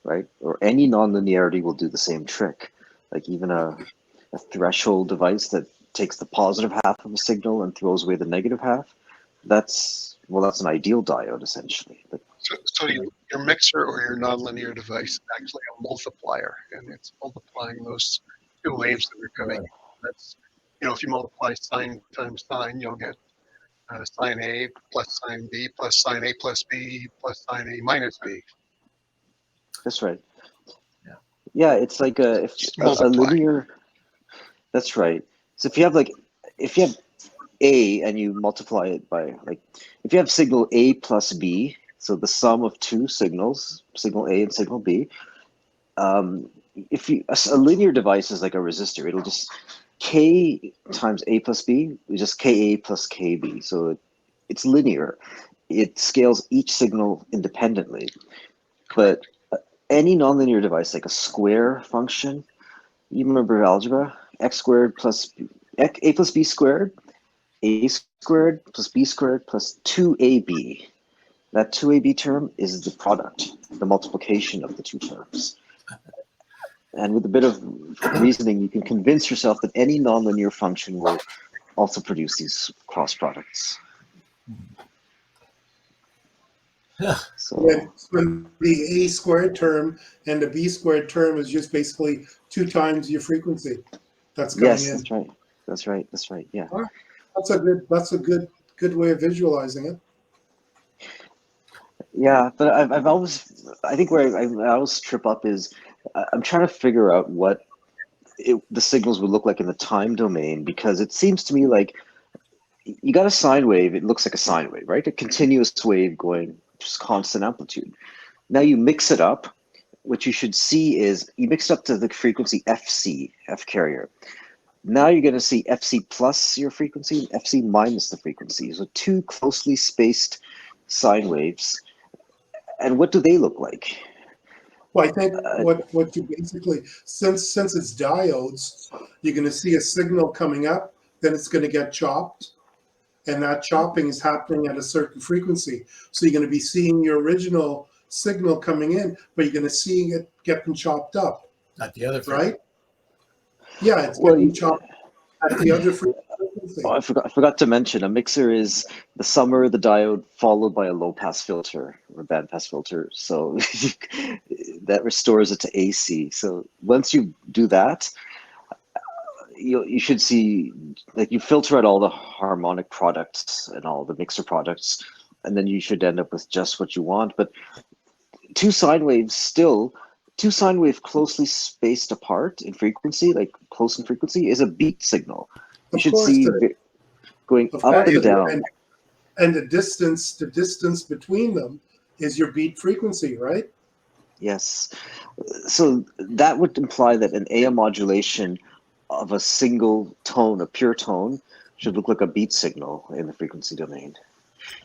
right? Or any nonlinearity will do the same trick. Like even a threshold device that takes the positive half of a signal and throws away the negative half. That's an ideal diode essentially. But So your mixer or your nonlinear device is actually a multiplier, and it's multiplying those two waves that are coming. That's, if you multiply sine times sine, you'll get sine A plus sine B plus sine A plus B plus sine A minus B. that's right. Yeah. Yeah, it's like a linear. That's right. So if you have A and you multiply it by, like, if you have signal A plus B, so the sum of two signals, signal A and signal B, if a linear device is like a resistor, it'll just K times A plus B is just KA plus KB. So it's linear. It scales each signal independently. But any nonlinear device, like a square function, you remember algebra? X squared plus A plus B squared, A squared plus B squared plus 2AB. That 2AB term is the product, the multiplication of the two terms. And with a bit of reasoning, you can convince yourself that any nonlinear function will also produce these cross products. Yeah. So When the A squared term and the B squared term is just basically 2 times your frequency that's coming yes, in. that's right. That's right. That's right. Yeah. That's a good way of visualizing it. Yeah, but I think where I always trip up is I'm trying to figure out what the signals would look like in the time domain, because it seems to me like you got a sine wave. It looks like a sine wave, right? A continuous wave going just constant amplitude. Now you mix it up. What you should see is you mix it up to the frequency FC, F carrier. Now you're going to see FC plus your frequency and FC minus the frequency. So two closely spaced sine waves. And what do they look like? Well, I think what you basically, since it's diodes, you're going to see a signal coming up, then it's going to get chopped, and that chopping is happening at a certain frequency. So you're going to be seeing your original signal coming in, but you're going to see it getting chopped up. Not the other right? Yeah, it's getting chopped at the other frequency. Oh, I forgot to mention, a mixer is the summer of the diode followed by a low pass filter or a band pass filter. So that restores it to AC. So once you do that, you should see, like, you filter out all the harmonic products and all the mixer products, and then you should end up with just what you want. But two sine waves closely spaced apart in frequency, like close in frequency, is a beat signal. You should see going up and down. And the distance between them is your beat frequency, right? Yes. So that would imply that an AM modulation of a single tone, a pure tone, should look like a beat signal in the frequency domain.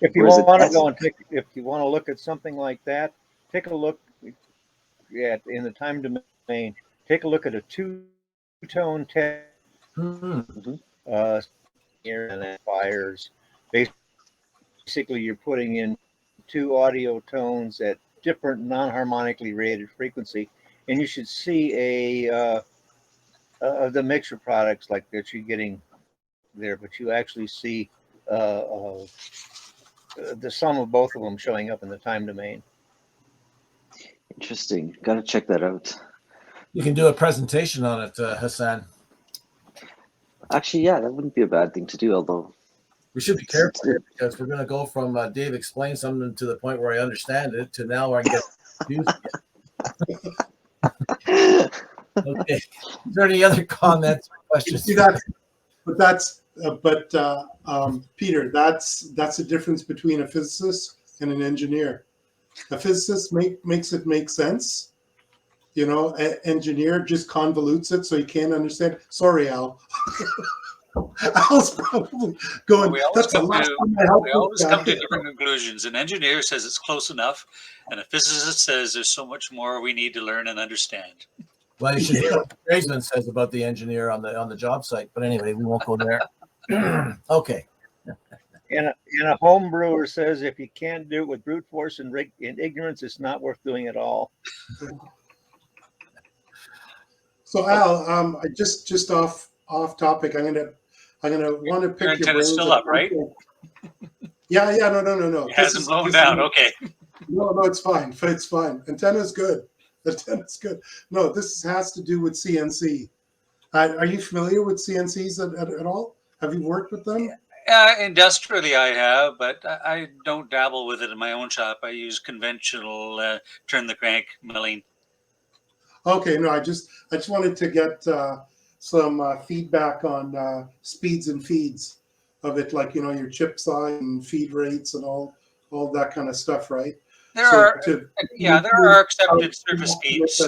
If you want to go and if you want to look at something like that, take a look at in the time domain. Take a look at a two-tone test. And amplifiers. Basically, you're putting in two audio tones at different non-harmonically rated frequency, and you should see the mixer products like that you're getting there, but you actually see the sum of both of them showing up in the time domain. Interesting. Got to check that out. You can do a presentation on it, Hassan. Actually, yeah, that wouldn't be a bad thing to do, although we should be careful here, because we're going to go from Dave explain something to the point where I understand it to now where I can get confused. Okay. Is there any other comments or questions? Peter, that's the difference between a physicist and an engineer. A physicist makes it make sense. You know, an engineer just convolutes it so you can't understand. Sorry, Al. Al's probably going, We always that's the come last to time I helped we this always come to guy. different conclusions. An engineer says it's close enough, and a physicist says there's so much more we need to learn and understand. Well, you should hear what the tradesman says about the engineer on the job site. But anyway, we won't go there. Okay. And a home brewer says if you can't do it with brute force and ignorance, it's not worth doing at all. So Al, I just off topic. I'm gonna want to Your pick your antenna's brains. still up, right? Yeah, no. It hasn't blown down. Okay. No, it's fine. It's fine. Antenna's good. Antenna's good. No, this has to do with CNC. Are you familiar with CNCs at all? Have you worked with them? Industrially, I have, but I don't dabble with it in my own shop. I use conventional turn the crank milling. Okay, no, I just wanted to get some feedback on speeds and feeds of it, like your chip size and feed rates and all that kind of stuff, right? There are accepted surface speeds.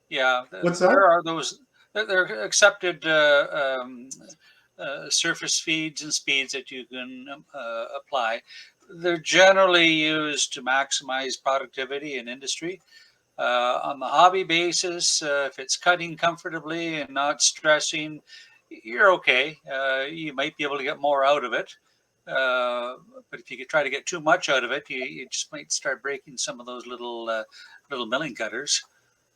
Yeah, What's that? there are those. There are accepted surface feeds and speeds that you can apply. They're generally used to maximize productivity in industry. On the hobby basis, if it's cutting comfortably and not stressing, you're okay. You might be able to get more out of it. But if you could try to get too much out of it, you just might start breaking some of those little milling cutters.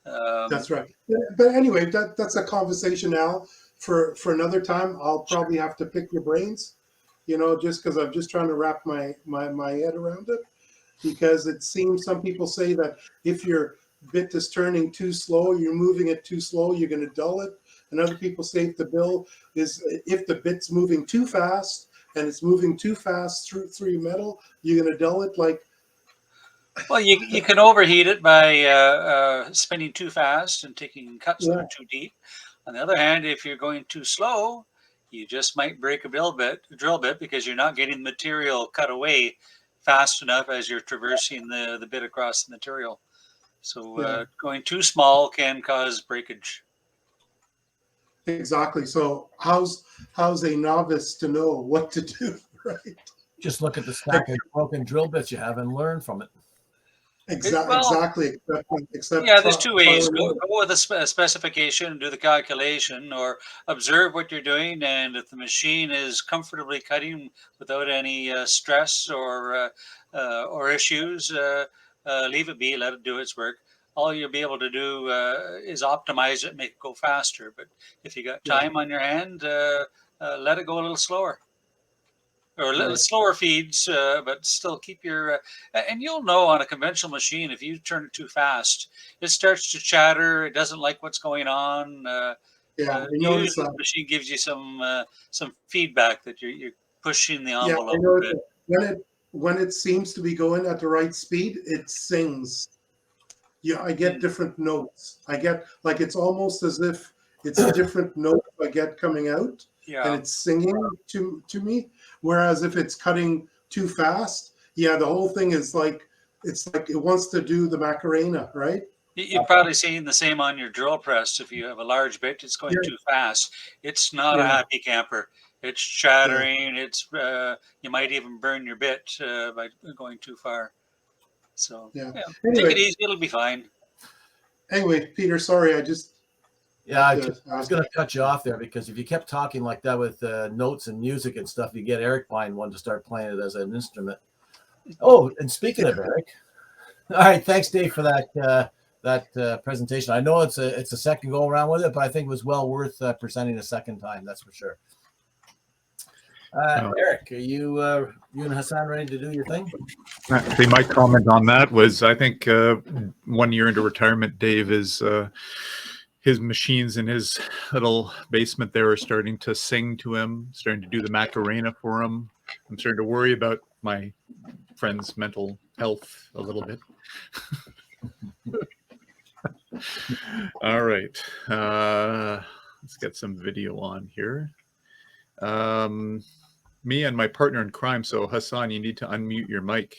That's right. But anyway, that's a conversation now for another time. I'll probably have to pick your brains, just because I'm just trying to wrap my head around it. Because it seems some people say that if your bit is turning too slow, you're moving it too slow, you're going to dull it. And other people say if the bit's moving too fast and it's moving too fast through your metal, you're going to dull it. Like, well, you can overheat it by spinning too fast and taking cuts that are too deep. On the other hand, if you're going too slow, you just might break a drill bit because you're not getting the material cut away fast enough as you're traversing the bit across the material. So going too small can cause breakage. Exactly. So how's a novice to know what to do, right? Just look at the stack of broken drill bits you have and learn from it. Exactly. Except there's two ways. Go with a specification and do the calculation, or observe what you're doing. And if the machine is comfortably cutting without any stress or issues, leave it be. Let it do its work. All you'll be able to do is optimize it, make it go faster. But if you got time on your hand, let it go a little slower. Or little slower feeds, but still keep your and you'll know on a conventional machine if you turn it too fast, it starts to chatter. It doesn't like what's going on. Usually the machine gives you some feedback that you're pushing the envelope a bit. When it seems to be going at the right speed, it sings. Yeah, I get different notes. I get it's almost as if it's different notes I get coming out. Yeah. And it's singing to me. Whereas if it's cutting too fast, the whole thing is it's like it wants to do the Macarena, right? You've probably seen the same on your drill press. If you have a large bit, it's going too fast. It's not a happy camper. It's chattering. It's you might even burn your bit by going too far. So anyway, take it easy. It'll be fine. Anyway, Peter, sorry, I just. I was going to cut you off there because if you kept talking like that with notes and music and stuff, you get Eric buying one to start playing it as an instrument. Oh, and speaking of Eric, all right, thanks, Dave, for that presentation. I know it's a second go around with it, but I think it was well worth presenting a second time. That's for sure. Eric, are you and Hassan ready to do your thing? Actually, my comment on that was I think 1 year into retirement, Dave is. His machines in his little basement there are starting to sing to him, starting to do the Macarena for him. I'm starting to worry about my friend's mental health a little bit. All right. Let's get some video on here. Me and my partner in crime. So Hassan, you need to unmute your mic.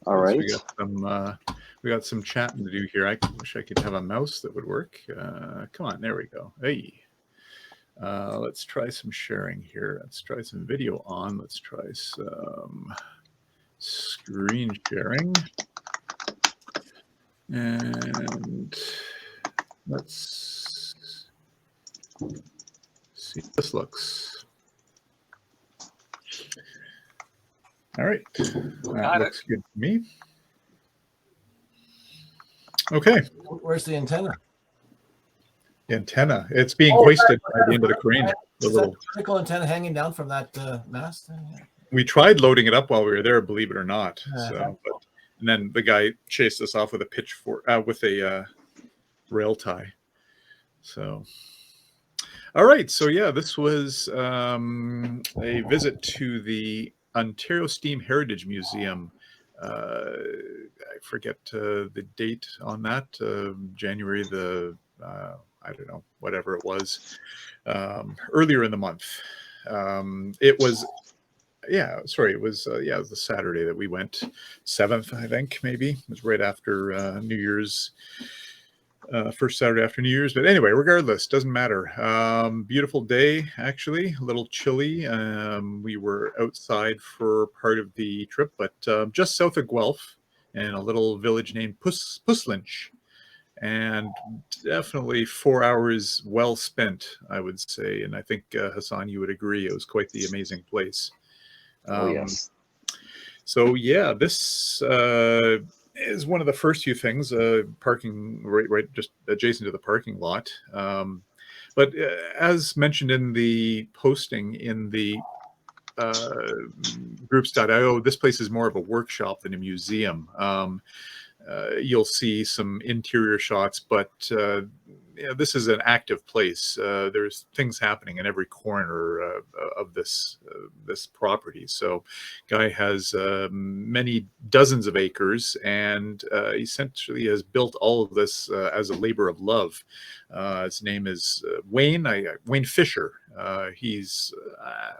All right. We got some chatting to do here. I wish I could have a mouse that would work. Come on, there we go. Hey, let's try some sharing here. Let's try some video on. Let's try some screen sharing, and let's see how this looks. All right, that looks good to me. Okay. Where's the antenna? Antenna. It's being hoisted by the end of the crane. Is that the vertical antenna hanging down from that mast? We tried loading it up while we were there, believe it or not. So, and then the guy chased us off with a pitchfork, with a rail tie. So, all right. So yeah, this was a visit to the Ontario Steam Heritage Museum. I forget the date on that. January the I don't know, whatever it was, earlier in the month. It was, yeah, sorry, it was the Saturday that we went, 7th, I think, maybe. It was right after New Year's, first Saturday after New Year's. But anyway, regardless, doesn't matter. Beautiful day, actually, a little chilly. We were outside for part of the trip, but just south of Guelph in a little village named Puslinch. And definitely 4 hours well spent, I would say. And I think, Hassan, you would agree, it was quite the amazing place. Oh, yes. So, yeah, this is one of the first few things, parking right just adjacent to the parking lot. But as mentioned in the posting in the groups.io, this place is more of a workshop than a museum. You'll see some interior shots, but this is an active place. There's things happening in every corner of this property. So, guy has many dozens of acres, and essentially has built all of this as a labor of love. His name is Wayne Fisher. He's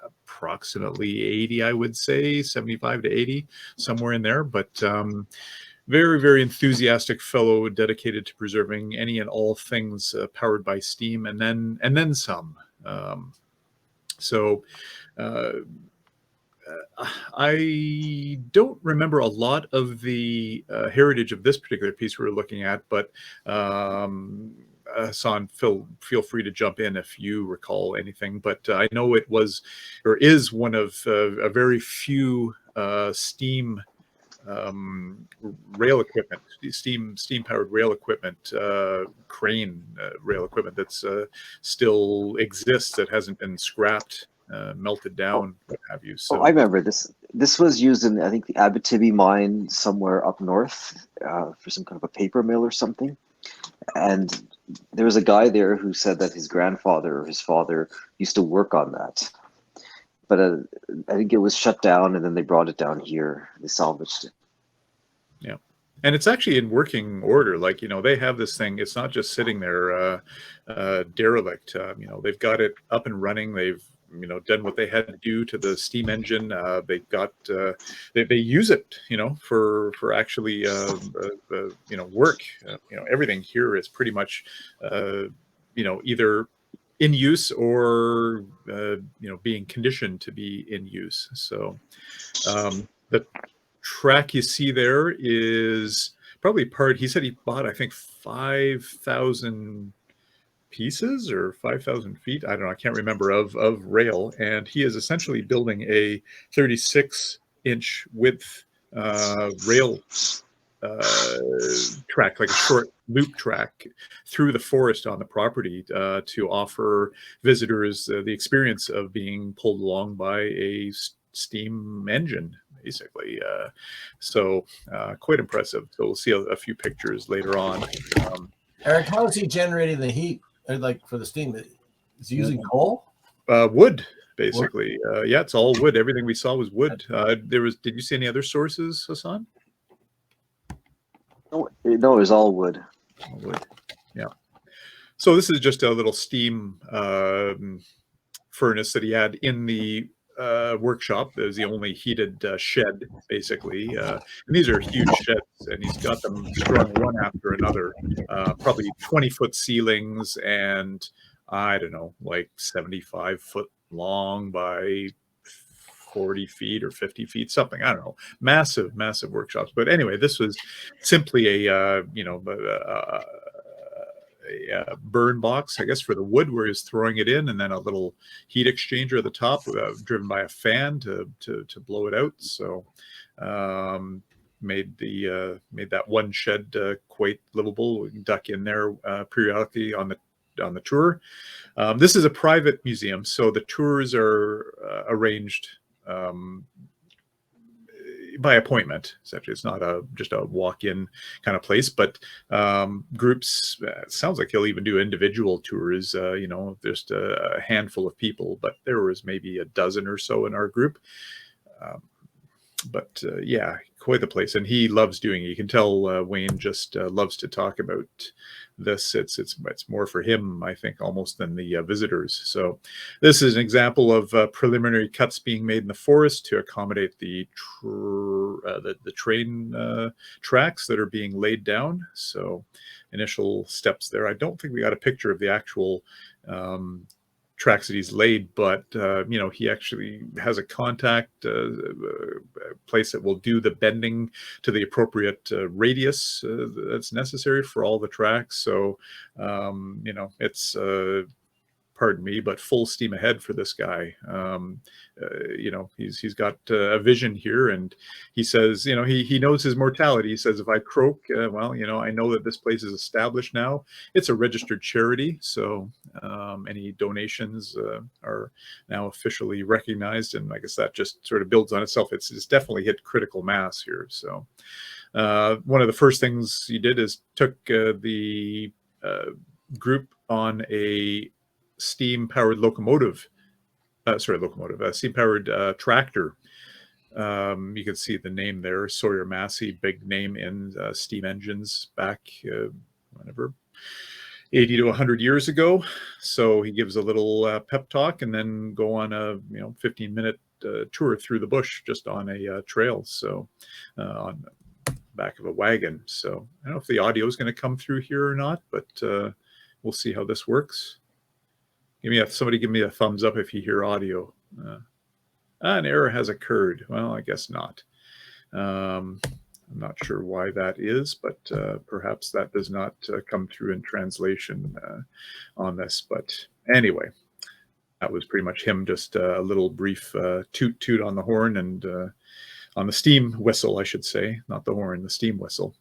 approximately 80, I would say, 75 to 80, somewhere in there, but very, very enthusiastic fellow, dedicated to preserving any and all things powered by steam, and then some. I don't remember a lot of the heritage of this particular piece we were looking at, but Hassan, feel free to jump in if you recall anything. But I know it was, or is, one of a very few steam rail equipment, steam powered rail equipment, crane rail equipment that's still exists, that hasn't been scrapped, melted down, what have you. So I remember this. This was used in, I think, the Abitibi mine somewhere up north for some kind of a paper mill or something. And there was a guy there who said that his grandfather or his father used to work on that. But I think it was shut down, and then they brought it down here. They salvaged it. Yeah, and it's actually in working order. Like, they have this thing. It's not just sitting there derelict. They've got it up and running. They've done what they had to do to the steam engine. They've got they use it, for actually work. Everything here is pretty much either in use or being conditioned to be in use. So the track you see there is probably part. He said he bought, I think, 5,000 pieces or 5,000 feet. I don't know. I can't remember of rail, and he is essentially building a 36-inch width rail track, like a short loop track through the forest on the property to offer visitors the experience of being pulled along by a steam engine, basically. Quite impressive. So we'll see a few pictures later on. Eric, how is he generating the heat, like for the steam? Is he using coal? Wood, basically. Yeah, it's all wood. Everything we saw was wood. Did you see any other sources, Hassan? No, it was all wood. All wood. Yeah. So this is just a little steam furnace that he had in the workshop. There's the only heated shed, basically. And these are huge sheds, and he's got them strung one after another, probably 20-foot ceilings, and I don't know, like 75-foot long by 40 feet or 50 feet, something. I don't know. Massive, massive workshops. But anyway, this was simply a burn box, I guess, for the wood where he's throwing it in, and then a little heat exchanger at the top, driven by a fan to blow it out. So made that one shed quite livable. We can duck in there periodically on the tour. This is a private museum, so the tours are arranged by appointment. Essentially, it's not just a walk-in kind of place, but groups. Sounds like he'll even do individual tours. Just a handful of people, but there was maybe a dozen or so in our group. But yeah, quite the place, and he loves doing it. You can tell Wayne just loves to talk about this. It's more for him, I think, almost than the visitors. So this is an example of preliminary cuts being made in the forest to accommodate the train tracks that are being laid down. So initial steps there. I don't think we got a picture of the actual tracks that he's laid, but he actually has a contact place that will do the bending to the appropriate radius that's necessary for all the tracks. So it's pardon me, but full steam ahead for this guy. He's got a vision here, and he says, he knows his mortality. He says, if I croak, I know that this place is established now. It's a registered charity, so any donations are now officially recognized, and I guess that just sort of builds on itself. It's definitely hit critical mass here. So one of the first things he did is took the group on a steam-powered steam-powered tractor. You can see the name there, Sawyer Massey, big name in steam engines back whenever 80 to 100 years ago. So he gives a little pep talk and then go on a 15-minute tour through the bush just on a trail. So on the back of a wagon. So I don't know if the audio is going to come through here or not, but we'll see how this works. Somebody give me a thumbs up if you hear audio. An error has occurred. Well, I guess not. I'm not sure why that is, but perhaps that does not come through in translation on this. But anyway, that was pretty much him, just a little brief toot on the horn and on the steam whistle, I should say, not the horn, the steam whistle.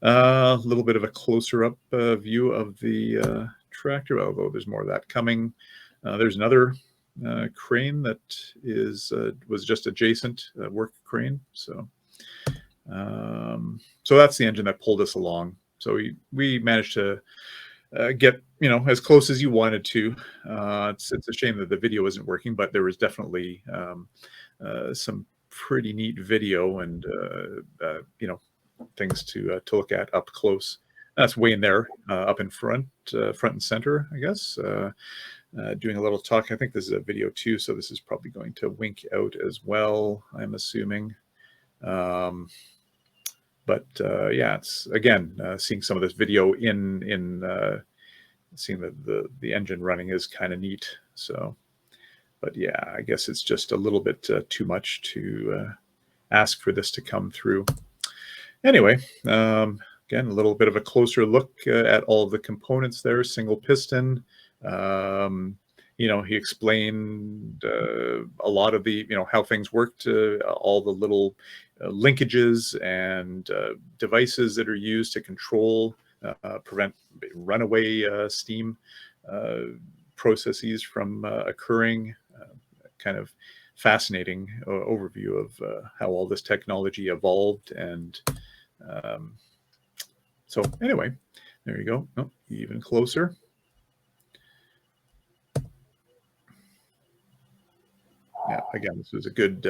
A little bit of a closer up view of the tractor, although there's more of that coming. There's another crane that was just adjacent, work crane. So that's the engine that pulled us along. So we managed to get as close as you wanted to. It's a shame that the video isn't working, but there was definitely some pretty neat video and things to look at up close. That's Wayne there, up in front and center, I guess, doing a little talk. I think this is a video too, so this is probably going to wink out as well, I'm assuming. Yeah, it's again seeing some of this video in seeing the engine running is kind of neat. So, but yeah, I guess it's just a little bit too much to ask for this to come through. Anyway. Again, a little bit of a closer look at all of the components there. Single piston. He explained a lot of the, how things worked, all the little linkages and devices that are used to control, prevent runaway steam processes from occurring. Kind of fascinating overview of how all this technology evolved and so anyway, there you go. Oh, even closer. Yeah, again, this was a good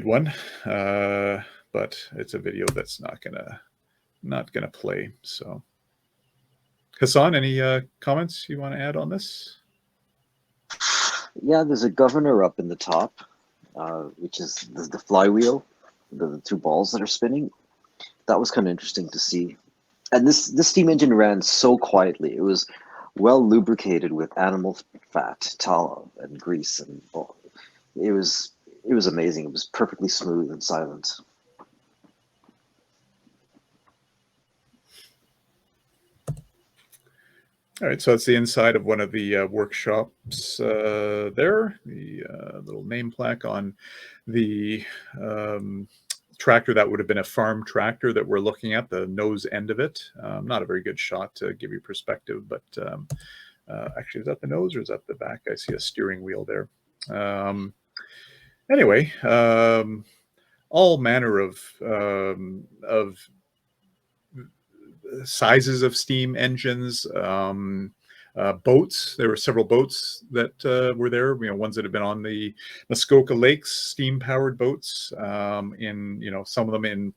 one, but it's a video that's not gonna play. So, Hassan, any comments you want to add on this? Yeah, there's a governor up in the top, which is the flywheel, the two balls that are spinning. That was kind of interesting to see. And this steam engine ran so quietly. It was well lubricated with animal fat, tallow, and grease, and it was amazing. It was perfectly smooth and silent. All right, so it's the inside of one of the workshops there. The little name plaque on the tractor that would have been a farm tractor that we're looking at, the nose end of it. Not a very good shot to give you perspective, but actually, is that the nose or is that the back? I see a steering wheel there. Anyway, all manner of sizes of steam engines, boats. There were several boats that were there. Ones that have been on the Muskoka Lakes, steam-powered boats. In some of them in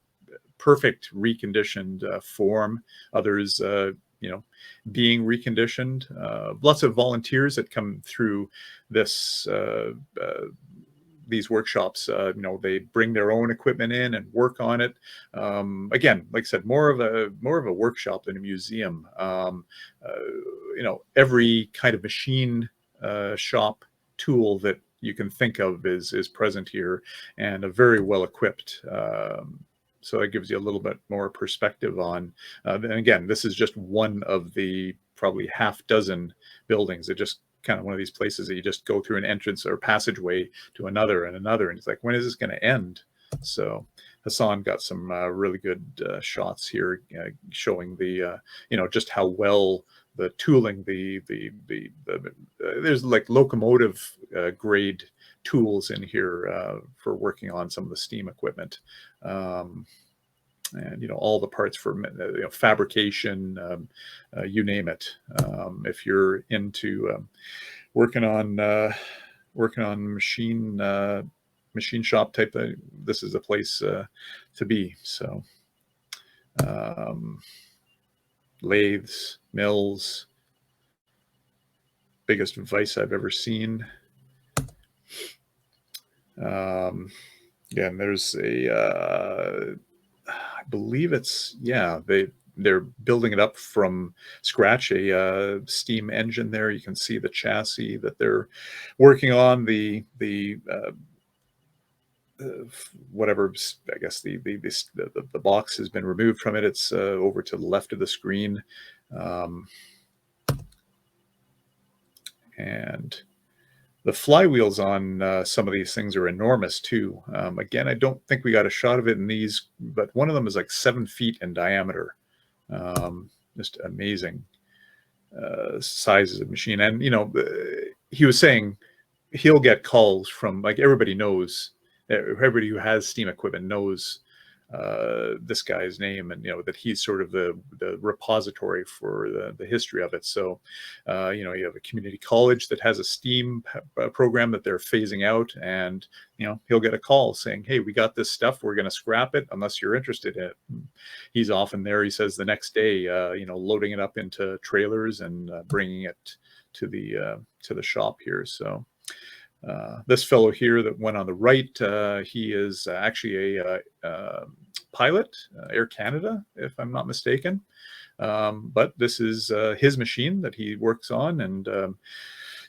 perfect reconditioned form. Others, being reconditioned. Lots of volunteers that come through this. These workshops, they bring their own equipment in and work on it. Again, like I said, more of a workshop than a museum. Every kind of machine shop tool that you can think of is present here, and a very well equipped. So that gives you a little bit more perspective on. And again, this is just one of the probably half dozen buildings that just kind of one of these places that you just go through an entrance or passageway to another and another, and it's like, when is this going to end? So Hassan got some really good shots here, showing the just how well the tooling, there's like locomotive grade tools in here for working on some of the steam equipment. And all the parts for fabrication, you name it. If you're into working on machine shop type thing, this is a place to be. So lathes, mills, biggest vise I've ever seen. Again, there's a I believe they're building it up from scratch, a steam engine there. You can see the chassis that they're working on, whatever, I guess the box has been removed from it. It's over to the left of the screen. And the flywheels on some of these things are enormous too. Again, I don't think we got a shot of it in these, but one of them is like 7 feet in diameter. Just amazing sizes of machine. And, he was saying he'll get calls from, like, everybody knows, everybody who has steam equipment knows this guy's name, and that he's sort of the repository for the history of it. So you have a community college that has a steam program that they're phasing out, and he'll get a call saying, hey, we got this stuff, we're going to scrap it unless you're interested in it. He's often there, he says, the next day, loading it up into trailers and bringing it to the shop here. So this fellow here that went on the right, he is actually a pilot, Air Canada, if I'm not mistaken. But this is his machine that he works on and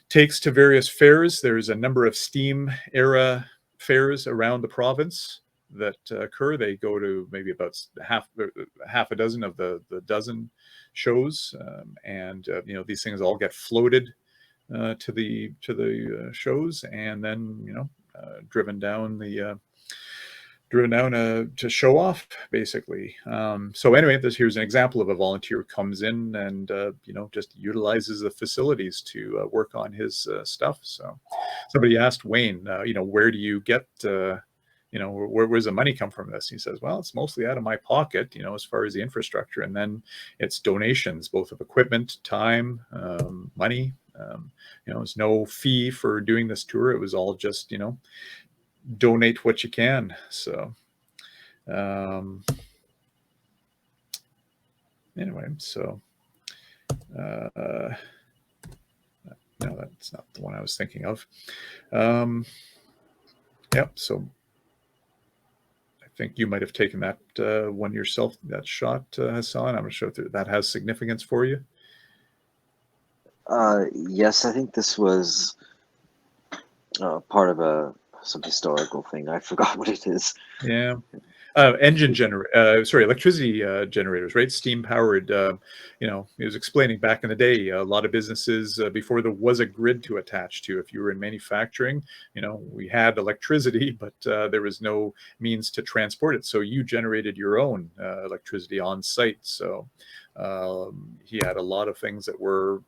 takes to various fairs. There's a number of steam era fairs around the province that occur. They go to maybe about half a dozen of the dozen shows, and these things all get floated to the shows, and then driven down to show off, basically. So anyway, here's an example of a volunteer who comes in and just utilizes the facilities to work on his stuff. So somebody asked Wayne, where do you get where's the money come from this? He says, well, it's mostly out of my pocket, as far as the infrastructure, and then it's donations, both of equipment, time, money. There's no fee for doing this tour. It was all just, donate what you can. So anyway, so No, that's not the one I was thinking of. Yep. So I think you might have taken that one yourself, that shot, Hassan. I'm not sure if that has significance for you. Yes, I think this was part of some historical thing. I forgot what it is. Yeah. Electricity generators, right? Steam powered. He was explaining back in the day, a lot of businesses before there was a grid to attach to. If you were in manufacturing, we had electricity, but there was no means to transport it. So you generated your own electricity on site. So he had a lot of things that were,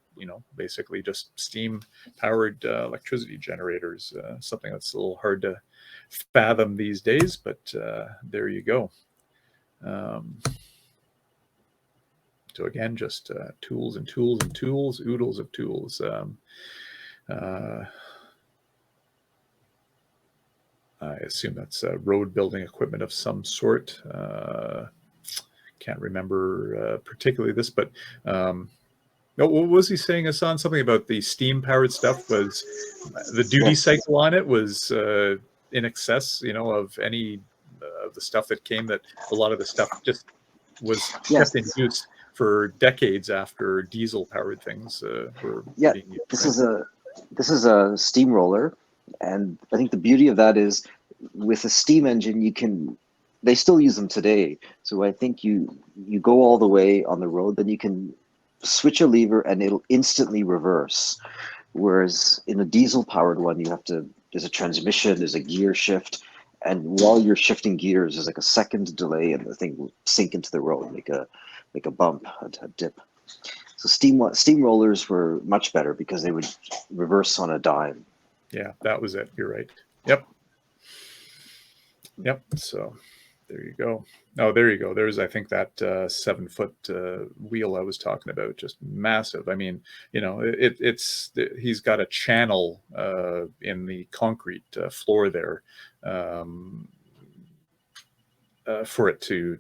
basically just steam powered electricity generators. Something that's a little hard to fathom these days, but there you go. So again, just tools and tools and tools, oodles of tools. I assume that's road building equipment of some sort. Can't remember particularly this, but what was he saying, Hassan? Something about the steam powered stuff was the duty cycle on it was in excess, of any of the stuff that came. That a lot of the stuff just was kept in use for decades after diesel powered things were being used. This is a steamroller, and I think the beauty of that is with a steam engine they still use them today. So I think you go all the way on the road, then you can switch a lever and it'll instantly reverse. Whereas in a diesel powered one, there's a transmission, there's a gear shift, and while you're shifting gears, there's like a second delay and the thing will sink into the road, like a bump, a dip. So steam rollers were much better because they would reverse on a dime. Yeah, that was it. You're right. Yep. So there you go. Oh, there you go. There's, I think, that 7-foot wheel I was talking about, just massive. I mean, he's got a channel in the concrete floor there for it to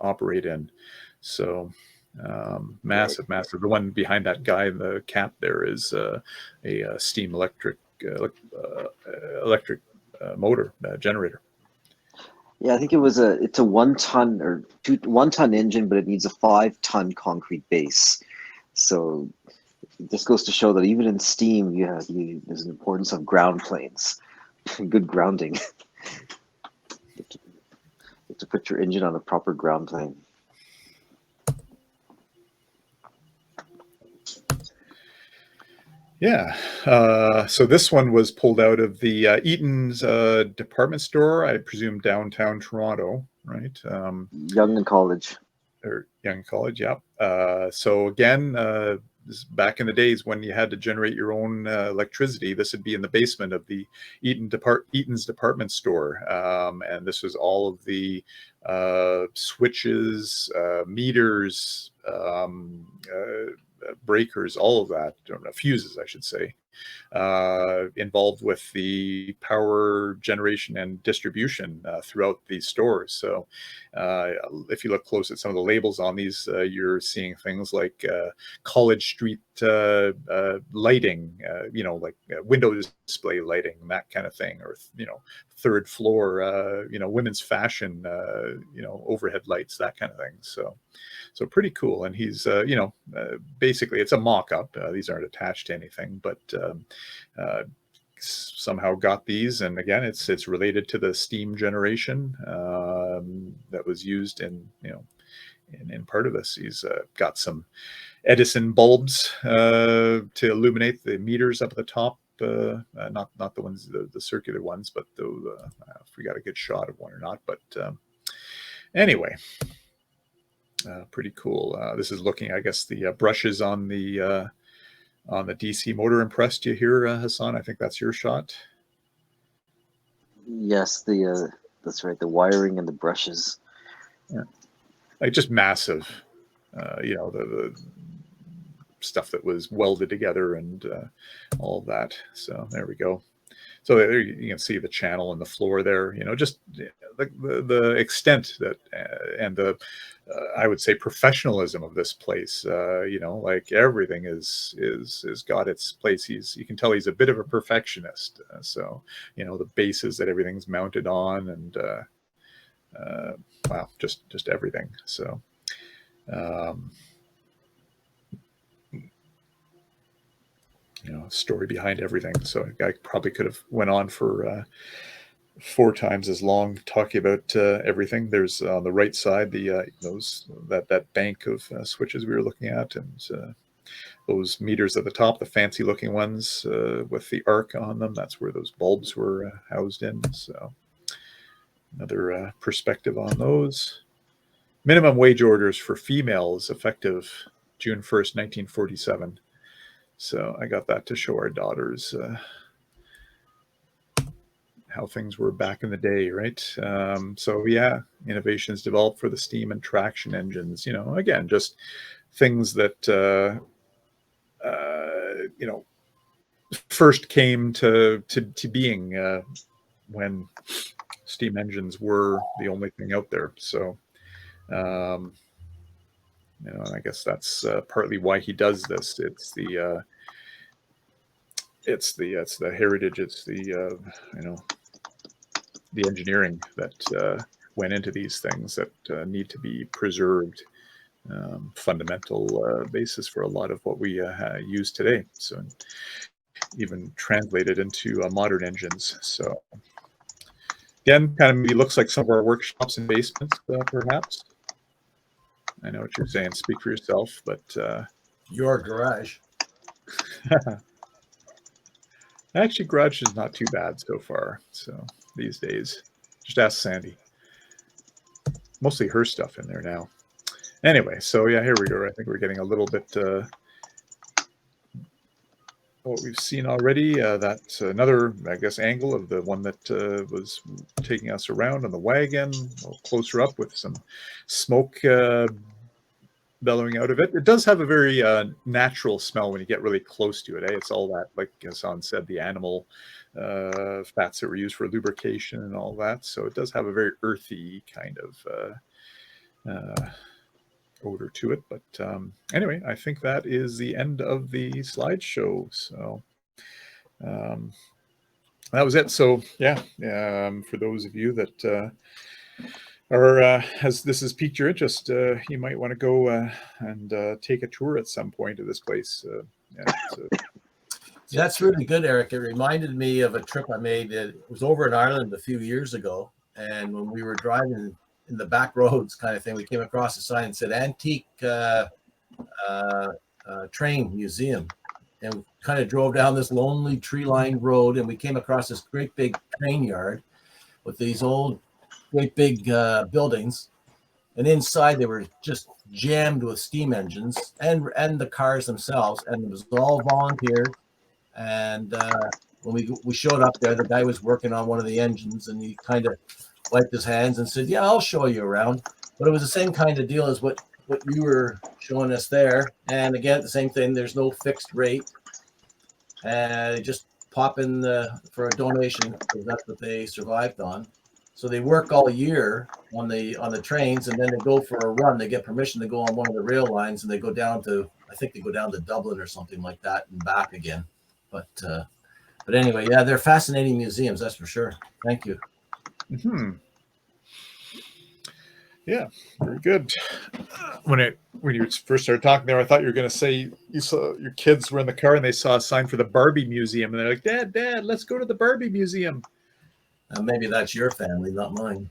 operate in. So massive. The one behind that guy in the cap there is a steam electric motor generator. Yeah, I think it's a 1 ton or 1 ton engine, but it needs a 5-ton concrete base. So this goes to show that even in steam, there's an importance of ground planes, good grounding. You have to put your engine on a proper ground plane. Yeah. So this one was pulled out of the Eaton's department store, I presume downtown Toronto, right? Young and College. Or Young College, yeah. So again, this back in the days when you had to generate your own electricity, this would be in the basement of the Eaton's department store. And this was all of the switches, meters, breakers, all of that, fuses, I should say, involved with the power generation and distribution throughout these stores. So if you look close at some of the labels on these, you're seeing things like College Street lighting, like window display lighting, that kind of thing, or third floor, women's fashion, overhead lights, that kind of thing. So pretty cool. And he's, basically it's a mock-up. These aren't attached to anything, but somehow got these. And again, it's related to the steam generation that was used in part of this. He's got some Edison bulbs to illuminate the meters up at the top. Not the ones, the circular ones, but if we got a good shot of one or not. But anyway, pretty cool. This is looking, I guess, the brushes on the DC motor impressed you here, Hassan. I think that's your shot. Yes, that's right. The wiring and the brushes. Yeah, like just massive. The stuff that was welded together and all of that. So there we go. So there you can see the channel and the floor there, just the extent that and the I would say professionalism of this place. Like everything is got its place. You can tell he's a bit of a perfectionist. So the bases that everything's mounted on, and wow, just everything. So. Story behind everything. So I probably could have went on for 4 times as long talking about everything. There's on the right side that bank of switches we were looking at, and those meters at the top, the fancy looking ones with the arc on them. That's where those bulbs were housed in. So another perspective on those. Minimum wage orders for females effective June 1st, 1947. So I got that to show our daughters how things were back in the day, right? So yeah, innovations developed for the steam and traction engines. Again, just things that first came to being when steam engines were the only thing out there. So. And I guess that's partly why he does this. It's the heritage. It's the the engineering that went into these things that need to be preserved. Fundamental basis for a lot of what we use today. So even translated into modern engines. So again, kind of maybe looks like some of our workshops and basements, perhaps. I know what you're saying. Speak for yourself, but Your garage. Actually, garage is not too bad so far. So these days, just ask Sandy. Mostly her stuff in there now. Anyway, so yeah, here we go. I think we're getting a little bit what we've seen already. That's another, I guess, angle of the one that was taking us around on the wagon. A little closer up with some smoke bellowing out of it. It does have a very natural smell when you get really close to it. It's all that, like Hassan said, the animal fats that were used for lubrication and all that. So it does have a very earthy kind of odor to it. But anyway, I think that is the end of the slideshow. So that was it. So yeah, for those of you that as this has piqued your interest, you might want to go and take a tour at some point of this place. That's really good, Eric. It reminded me of a trip I made. It was over in Ireland a few years ago, and when we were driving in the back roads kind of thing, we came across a sign that said Antique Train Museum, and we kind of drove down this lonely tree-lined road, and we came across this great big train yard with these great big buildings, and inside they were just jammed with steam engines and the cars themselves, and it was all volunteer. And when we showed up there, the guy was working on one of the engines, and he kind of wiped his hands and said, "Yeah, I'll show you around." But it was the same kind of deal as what you were showing us there. And again, the same thing. There's no fixed rate, and just pop in for a donation, because that's what they survived on. So they work all year on the trains, and then they go for a run. They get permission to go on one of the rail lines, and they go down to, I think they go down to Dublin or something like that, and back again. But anyway, yeah, they're fascinating museums, that's for sure. Thank you. Mm-hmm. Yeah, very good. When you first started talking there, I thought you were going to say you saw your kids were in the car and they saw a sign for the Barbie Museum, and they're like, "Dad, let's go to the Barbie Museum." Maybe that's your family, not mine.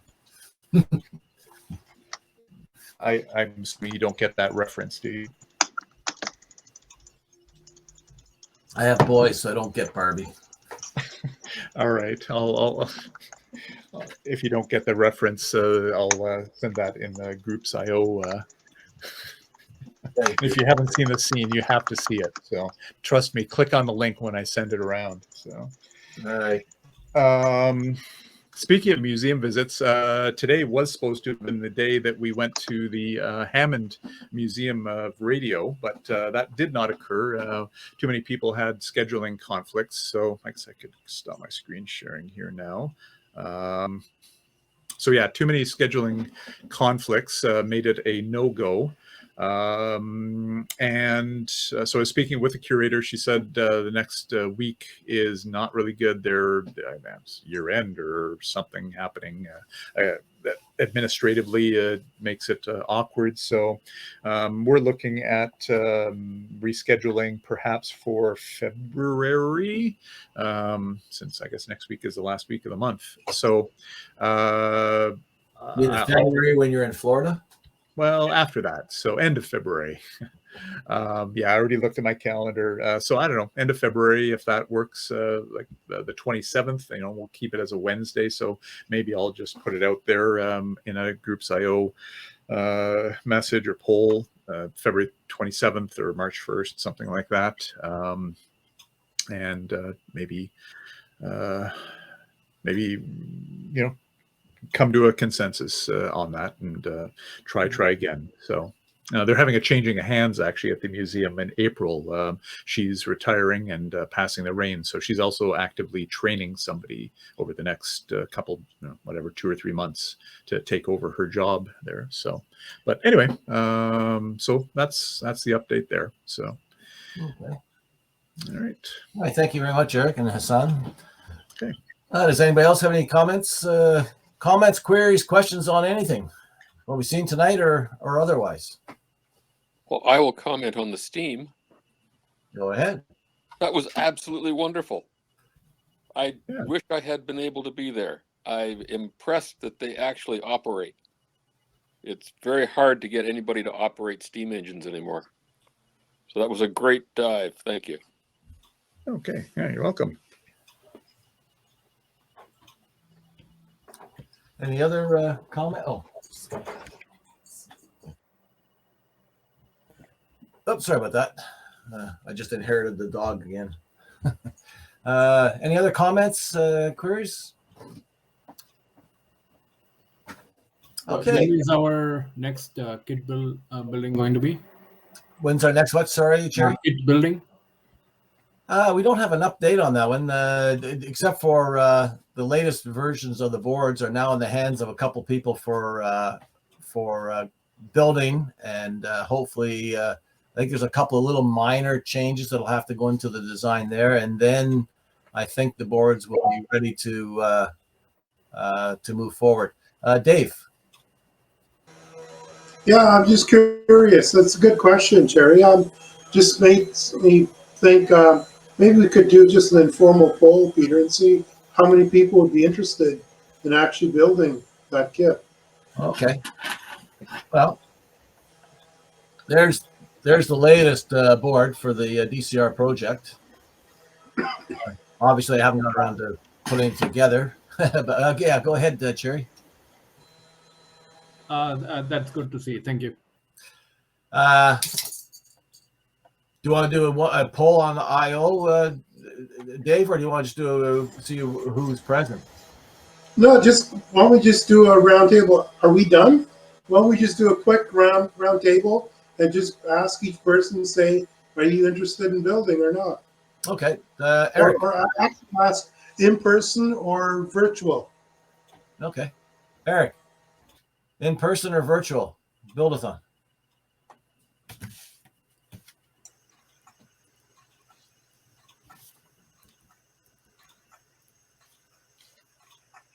I'm assuming you don't get that reference, do you? I have boys, so I don't get Barbie. All right, I'll if you don't get the reference, I'll send that in the groups IO. If you haven't seen the scene, you have to see it. So trust me, click on the link when I send it around. So, all right. Speaking of museum visits, today was supposed to have been the day that we went to the Hammond Museum of Radio, but that did not occur. Too many people had scheduling conflicts, so I guess I could stop my screen sharing here now. So yeah, too many scheduling conflicts made it a no-go. And so I was speaking with the curator. She said the next week is not really good. Their year end or something happening that administratively makes it awkward. So we're looking at rescheduling perhaps for February, since I guess next week is the last week of the month. So In February when you're in Florida? well, after that, so end of February. Yeah, I already looked at my calendar. So I don't know, end of February, if that works, like the 27th, we'll keep it as a Wednesday. So maybe I'll just put it out there in a Groups IO message or poll, February 27th or March 1st, something like that. And maybe, come to a consensus on that and try again. So they're having a changing of hands actually at the museum in April. She's retiring and passing the reins. So she's also actively training somebody over the next couple, 2 or 3 months to take over her job there. So, but anyway, so that's the update there. So, Okay. All right. All right. Thank you very much, Eric and Hassan. Okay. Does anybody else have any comments? Comments, queries, questions on anything? What we've seen tonight or otherwise? Well, I will comment on the steam. Go ahead. That was absolutely wonderful. I wish I had been able to be there. I'm impressed that they actually operate. It's very hard to get anybody to operate steam engines anymore. So that was a great dive. Thank you. Okay. Yeah, you're welcome. Any other comment? Oh, sorry about that. I just inherited the dog again. Any other comments, queries? Okay. When is our next kit building going to be? When's our next what? Sorry, Jerry? Kit building? We don't have an update on that one, except for the latest versions of the boards are now in the hands of a couple people for building, and hopefully, I think there's a couple of little minor changes that'll have to go into the design there, and then I think the boards will be ready to move forward. Dave. Yeah, I'm just curious. That's a good question, Jerry. Just makes me think maybe we could do just an informal poll, Peter, and see how many people would be interested in actually building that kit. Okay. Well, there's the latest board for the DCR project. Obviously, I haven't got around to putting it together, but yeah, go ahead, Cherry. That's good to see. Thank you. Do you want to do a poll on the IO, Dave, or do you want to just see who's present? No, why don't we just do a round table? Are we done? Why don't we just do a quick round table and just ask each person, say, are you interested in building or not? Okay. Eric. Or ask in person or virtual. Okay. Eric, in person or virtual? Buildathon.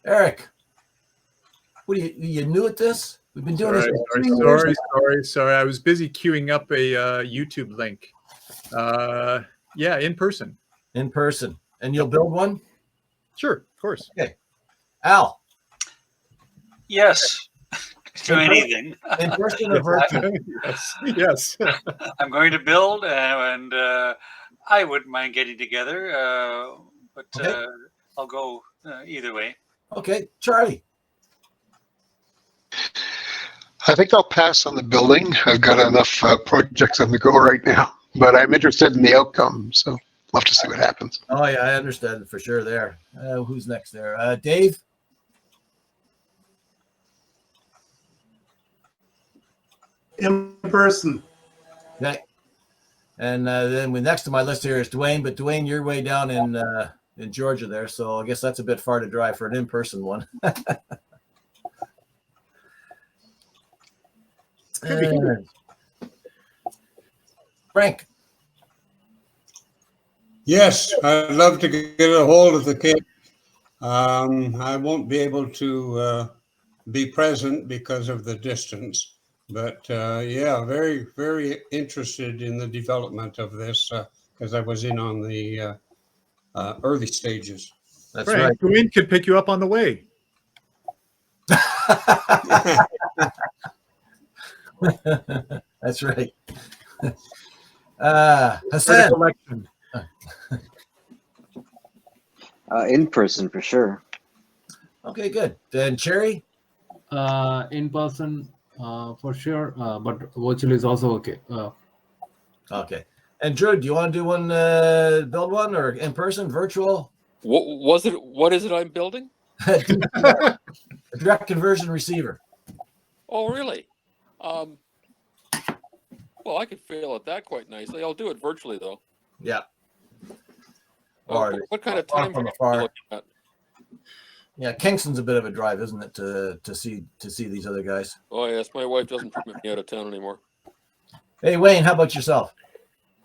Eric, what are you new at this? We've been doing this. Sorry. I was busy queuing up a YouTube link. Yeah, in person. In person. And you'll build one? Sure, of course. Okay. Al. Yes. Do anything. In person or virtual? Yes. I'm going to build, and I wouldn't mind getting together, but okay. I'll go either way. Okay, Charlie. I think I'll pass on the building. I've got enough projects on the go right now, but I'm interested in the outcome, so love to see what happens. Oh yeah, I understand for sure there. Who's next there? Dave? In person. Okay. And then next to my list here is Dwayne, but Dwayne, you're way down in Georgia there, so I guess that's a bit far to drive for an in-person one. Frank. Yes, I'd love to get a hold of the kid. I won't be able to be present because of the distance, but yeah, very, very interested in the development of this because I was in on the early stages. That's Frank, right. Dwayne could pick you up on the way. That's right. Hassan. Collection. In person for sure. Okay, good. Then Cherry. In person for sure, but virtual is also okay. Okay. And Drew, do you want to do one, build one, or in person, virtual? What is it I'm building? A direct conversion receiver. Oh, really? Well, I could fail at that quite nicely. I'll do it virtually, though. Yeah. What kind of time from frame are you afar. looking at? Yeah, Kingston's a bit of a drive, isn't it, to see these other guys? Oh, yes, my wife doesn't permit me out of town anymore. Hey, Wayne, how about yourself?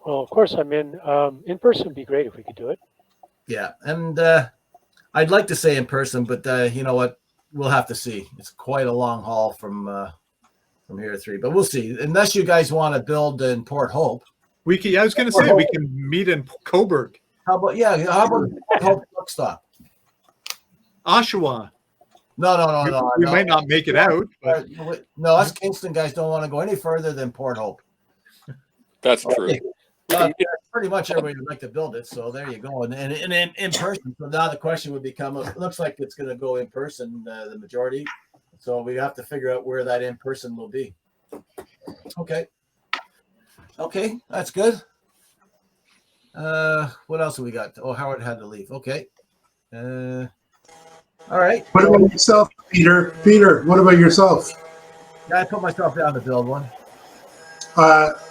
Well, of course, I'm in. In person would be great if we could do it. Yeah, and I'd like to say in person, but you know what? We'll have to see. It's quite a long haul from here to 3, but we'll see. Unless you guys want to build in Port Hope. I was going to say we can meet in Coburg. How about Port Hope truck stop? Oshawa. No. We might not make it out. But... No, us Kingston guys don't want to go any further than Port Hope. That's true. Pretty much everybody would like to build it, so there you go. And in person. So now the question would become: it looks like it's going to go in person, the majority. So we have to figure out where that in person will be. Okay, that's good. What else have we got? Oh, Howard had to leave. Okay. All right. What about yourself, Peter? Peter, what about yourself? Yeah, I put myself down to build one.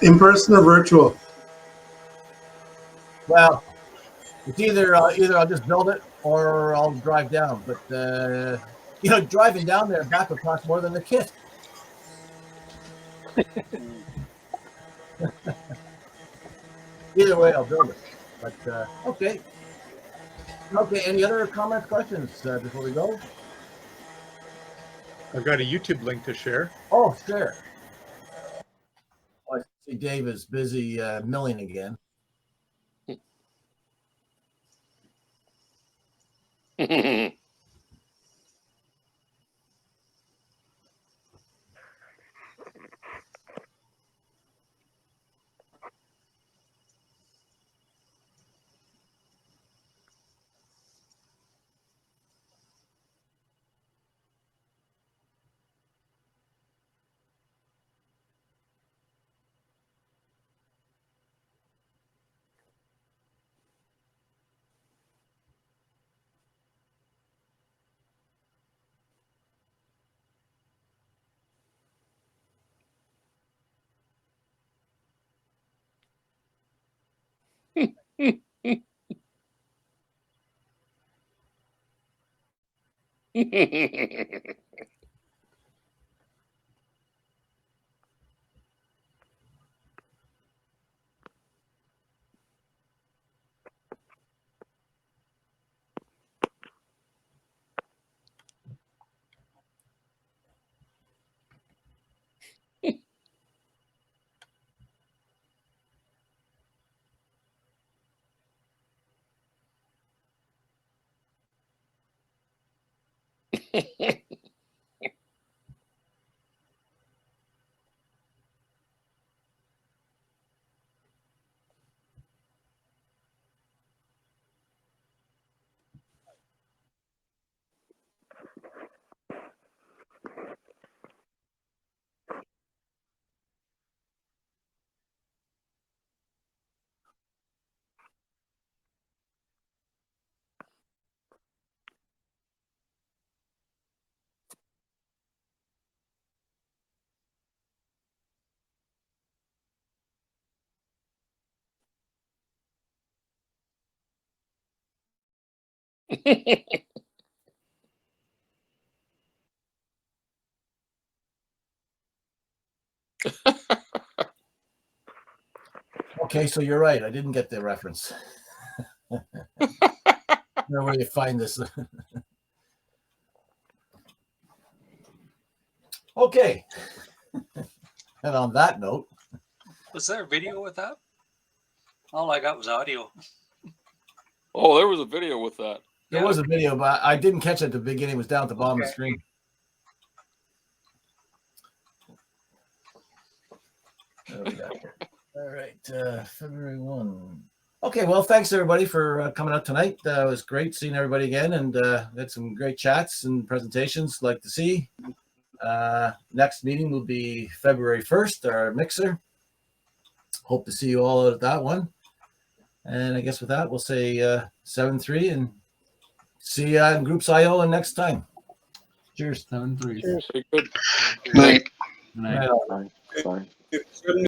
In person or virtual? Well, it's either I'll just build it or I'll drive down. But driving down there and back would cost more than the kit. Either way, I'll build it. But okay. Any other comments, questions before we go? I've got a YouTube link to share. Oh, sure. I see Dave is busy milling again. Okay, so you're right. I didn't get the reference. Know where you find this. Okay. And on that note, Was there a video with that? All I got was audio. Oh, there was a video with that. there was a video, but I didn't catch it at the beginning. It was down at the bottom of the Okay. screen. There we go. All right, February 1. Okay, well, thanks everybody for coming out tonight. It was great seeing everybody again, and had some great chats and presentations. Like to see. Next meeting will be February 1st, our mixer. Hope to see you all out at that one. And I guess with that, we'll say 7-3 and see you in Groups IO and next time. Cheers. 7-3. Cheers. Very good. Night. Good night. Bye. Fine. Good